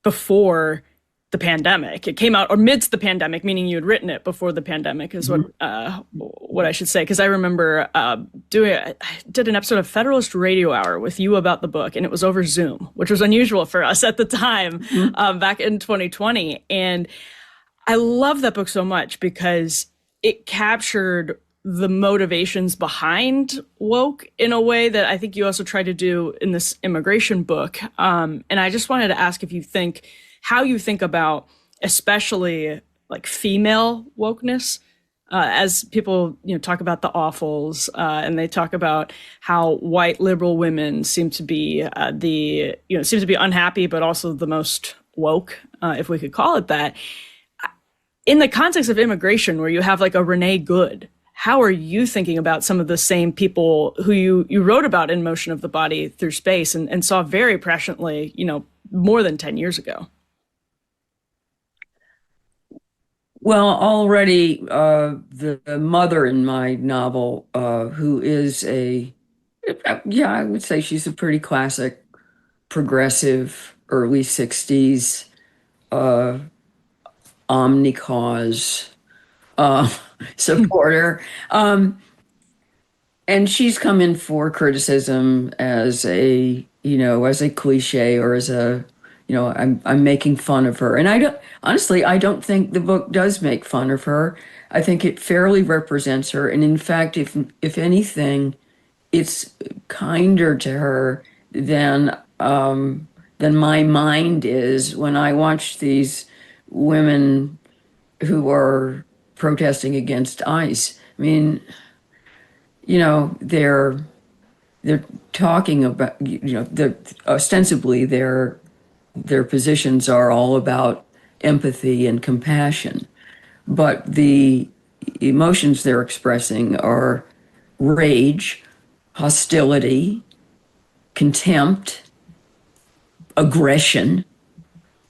before the pandemic. It came out amidst the pandemic, meaning you had written it before the pandemic is what I should say. Because I remember I did an episode of Federalist Radio Hour with you about the book, and it was over Zoom, which was unusual for us at the time, back in 2020. And I love that book so much because it captured the motivations behind woke in a way that I think you also try to do in this immigration book. And I just wanted to ask how you think about especially like female wokeness. As people, talk about the awfuls, and they talk about how white liberal women seem to be unhappy, but also the most woke, if we could call it that. In the context of immigration, where you have like a Renee Good, how are you thinking about some of the same people who you wrote about in Motion of the Body Through Space and saw very presciently, more than 10 years ago? Well, already the mother in my novel, who is I would say she's a pretty classic, progressive, early 60s, omni-cause supporter. And she's come in for criticism as a cliche, or as I'm making fun of her. And I don't think the book does make fun of her. I think it fairly represents her. And in fact, if anything, it's kinder to her than my mind is when I watch these women who are protesting against ICE. I mean, they're talking about, ostensibly their positions are all about empathy and compassion, but the emotions they're expressing are rage, hostility, contempt, aggression.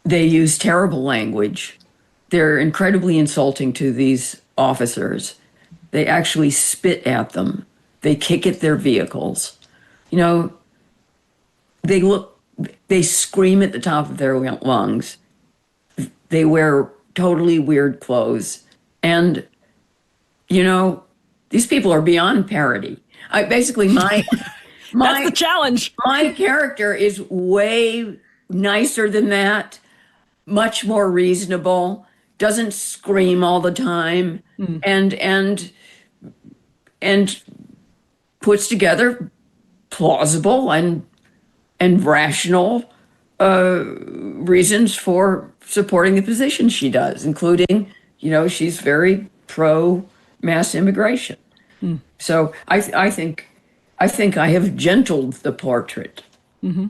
They use terrible language. They're incredibly insulting to these officers. They actually spit at them. They kick at their vehicles. They scream at the top of their lungs. They wear totally weird clothes. And, these people are beyond parody. That's the challenge. My character is way nicer than that, much more reasonable, doesn't scream all the time, and puts together plausible and rational reasons for supporting the position she does, including, she's very pro mass immigration. So I think I have gentled the portrait. Mm-hmm.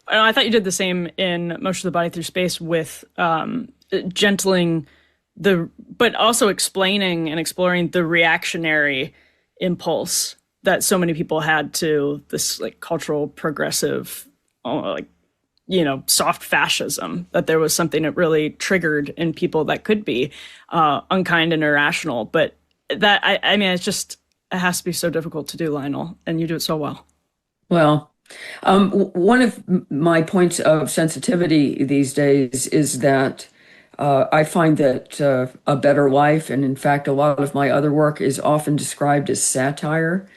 I thought you did the same in Motion of the Body Through Space with gentling but also explaining and exploring the reactionary impulse that so many people had to this like cultural progressive, soft fascism, that there was something that really triggered in people that could be unkind and irrational. But that, it has to be so difficult to do, Lionel, and you do it so well. Well, one of my points of sensitivity these days is that I find that A Better Life, and in fact, a lot of my other work, is often described as satire.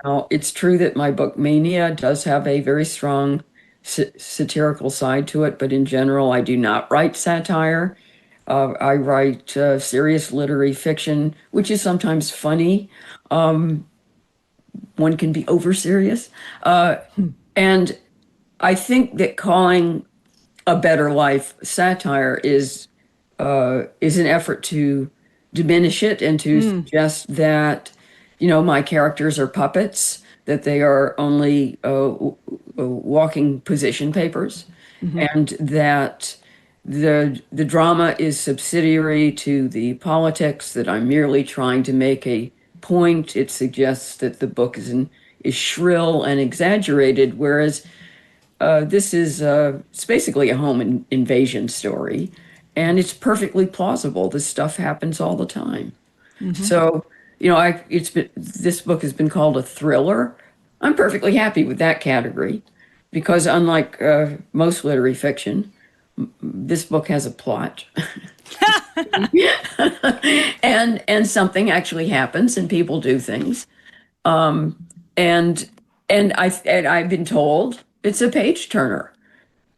Now, it's true that my book Mania does have a very strong satirical side to it, but in general, I do not write satire. I write serious literary fiction, which is sometimes funny. One can be over serious. And I think that calling A Better Life satire is an effort to diminish it and to suggest that, my characters are puppets, that they are only walking position papers, and that the drama is subsidiary to the politics, that I'm merely trying to make a point. It suggests that the book is shrill and exaggerated, whereas this is it's basically a home invasion story, and it's perfectly plausible. This stuff happens all the time. So, this book has been called a thriller. I'm perfectly happy with that category, because unlike most literary fiction, this book has a plot. and something actually happens, and people do things. And I've been told it's a page turner,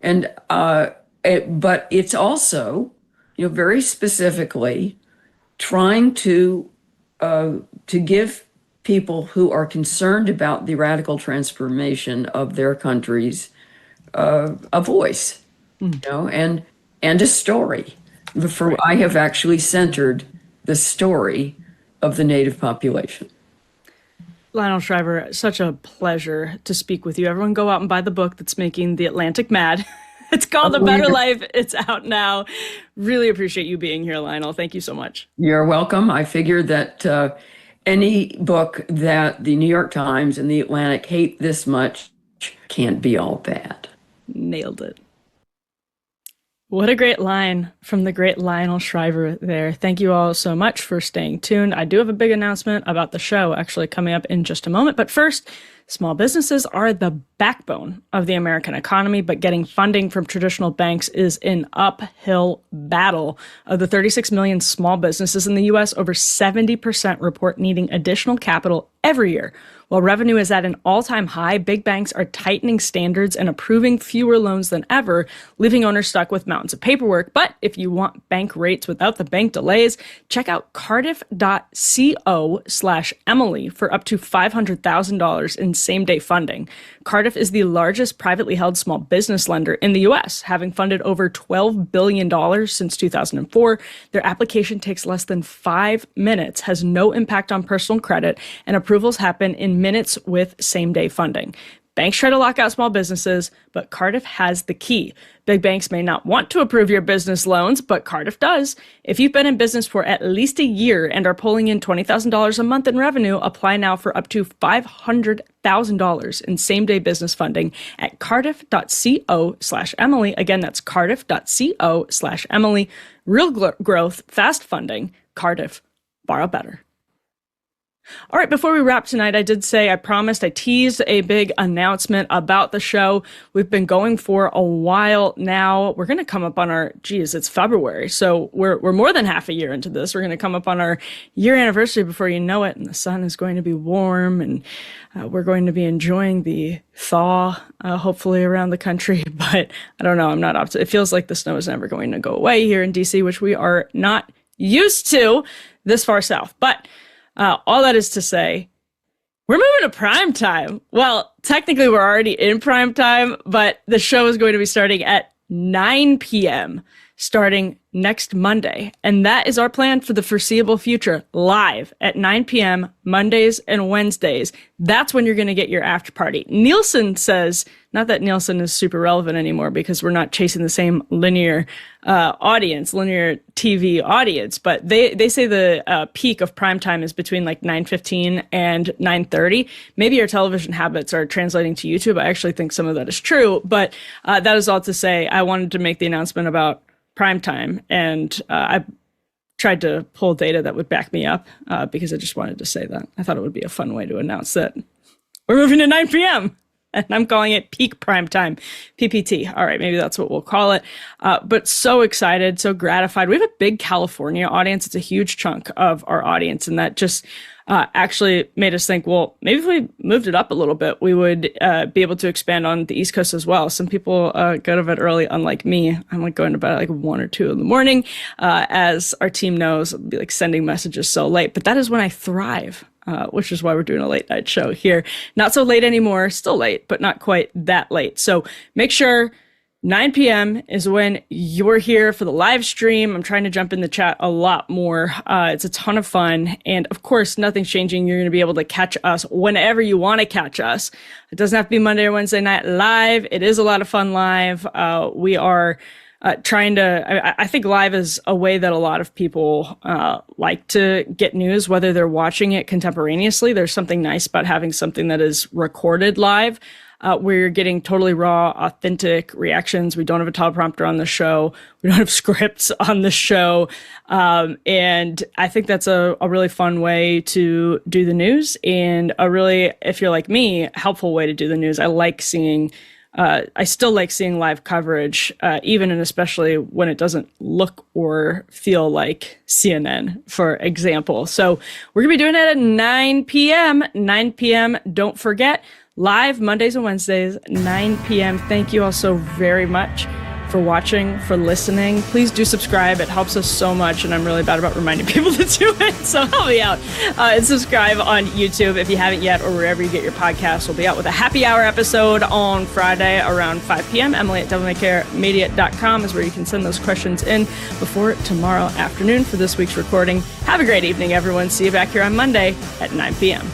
but it's also, very specifically trying to give people who are concerned about the radical transformation of their countries a voice, and a story. I have actually centered the story of the Native population. Lionel Shriver, such a pleasure to speak with you. Everyone go out and buy the book that's making The Atlantic mad. It's called A Better Life. It's out now. Really appreciate you being here, Lionel. Thank you so much. You're welcome. I figured that any book that the New York Times and the Atlantic hate this much can't be all bad. Nailed it. What a great line from the great Lionel Shriver there. Thank you all so much for staying tuned. I do have a big announcement about the show actually coming up in just a moment. But first, small businesses are the backbone of the American economy, but getting funding from traditional banks is an uphill battle. Of the 36 million small businesses in the U.S., over 70% report needing additional capital every year. While revenue is at an all-time high, big banks are tightening standards and approving fewer loans than ever, leaving owners stuck with mountains of paperwork. But if you want bank rates without the bank delays, check out cardiff.co/Emily for up to $500,000 in same-day funding. Cardiff is the largest privately held small business lender in the U.S., having funded over $12 billion since 2004. Their application takes less than 5 minutes, has no impact on personal credit, and approvals happen in minutes with same-day funding. Banks try to lock out small businesses, but Cardiff has the key. Big banks may not want to approve your business loans, but Cardiff does. If you've been in business for at least a year and are pulling in $20,000 a month in revenue, apply now for up to $500,000 in same-day business funding at cardiff.co/Emily. Again, that's cardiff.co/Emily. Real growth, fast funding. Cardiff. Borrow better. All right, before we wrap tonight, I teased a big announcement about the show. We've been going for a while now. We're going to come up on it's February. So we're more than half a year into this. We're going to come up on our year anniversary before you know it. And the sun is going to be warm and we're going to be enjoying the thaw, hopefully around the country. But I don't know. I'm not optimistic. It feels like the snow is never going to go away here in DC, which we are not used to this far south. But all that is to say, we're moving to prime time. Well, technically we're already in prime time, but the show is going to be starting at 9 p.m. starting next Monday. And that is our plan for the foreseeable future, live at 9 p.m. Mondays and Wednesdays. That's when you're going to get your after party. Nielsen says, not that Nielsen is super relevant anymore because we're not chasing the same linear TV audience, but they say the peak of prime time is between like 9:15 and 9:30. Maybe our television habits are translating to YouTube. I actually think some of that is true, but that is all to say I wanted to make the announcement about prime time, and I tried to pull data that would back me up because I just wanted to say that. I thought it would be a fun way to announce that we're moving to 9 p.m. And I'm calling it peak prime time, PPT. All right, maybe that's what we'll call it. But so excited, so gratified. We have a big California audience. It's a huge chunk of our audience. And that just actually made us think, well, maybe if we moved it up a little bit, we would be able to expand on the East Coast as well. Some people go to bed early, unlike me. I'm like going to bed at like 1 or 2 in the morning. As our team knows, I'll be like sending messages so late. But that is when I thrive. Which is why we're doing a late night show here. Not so late anymore, still late, but not quite that late. So make sure 9 p.m. is when you're here for the live stream. I'm trying to jump in the chat a lot more. It's a ton of fun. And of course, nothing's changing. You're going to be able to catch us whenever you want to catch us. It doesn't have to be Monday or Wednesday night live. It is a lot of fun live. We are I think live is a way that a lot of people like to get news, whether they're watching it contemporaneously. There's something nice about having something that is recorded live, where you're getting totally raw, authentic reactions. We don't have a teleprompter on the show. We don't have scripts on the show. And I think that's a really fun way to do the news, and a really, if you're like me, helpful way to do the news. I still like seeing live coverage, even and especially when it doesn't look or feel like CNN, for example. So we're going to be doing it at 9 p.m. 9 p.m. Don't forget, live Mondays and Wednesdays, 9 p.m. Thank you all so very much for watching, for listening. Please do subscribe. It helps us so much, and I'm really bad about reminding people to do it, so help me out. And subscribe on YouTube if you haven't yet, or wherever you get your podcasts. We'll be out with a happy hour episode on Friday around 5 p.m. Emily at devilmaycaremedia.com is where you can send those questions in before tomorrow afternoon for this week's recording. Have a great evening, everyone. See you back here on Monday at 9 p.m.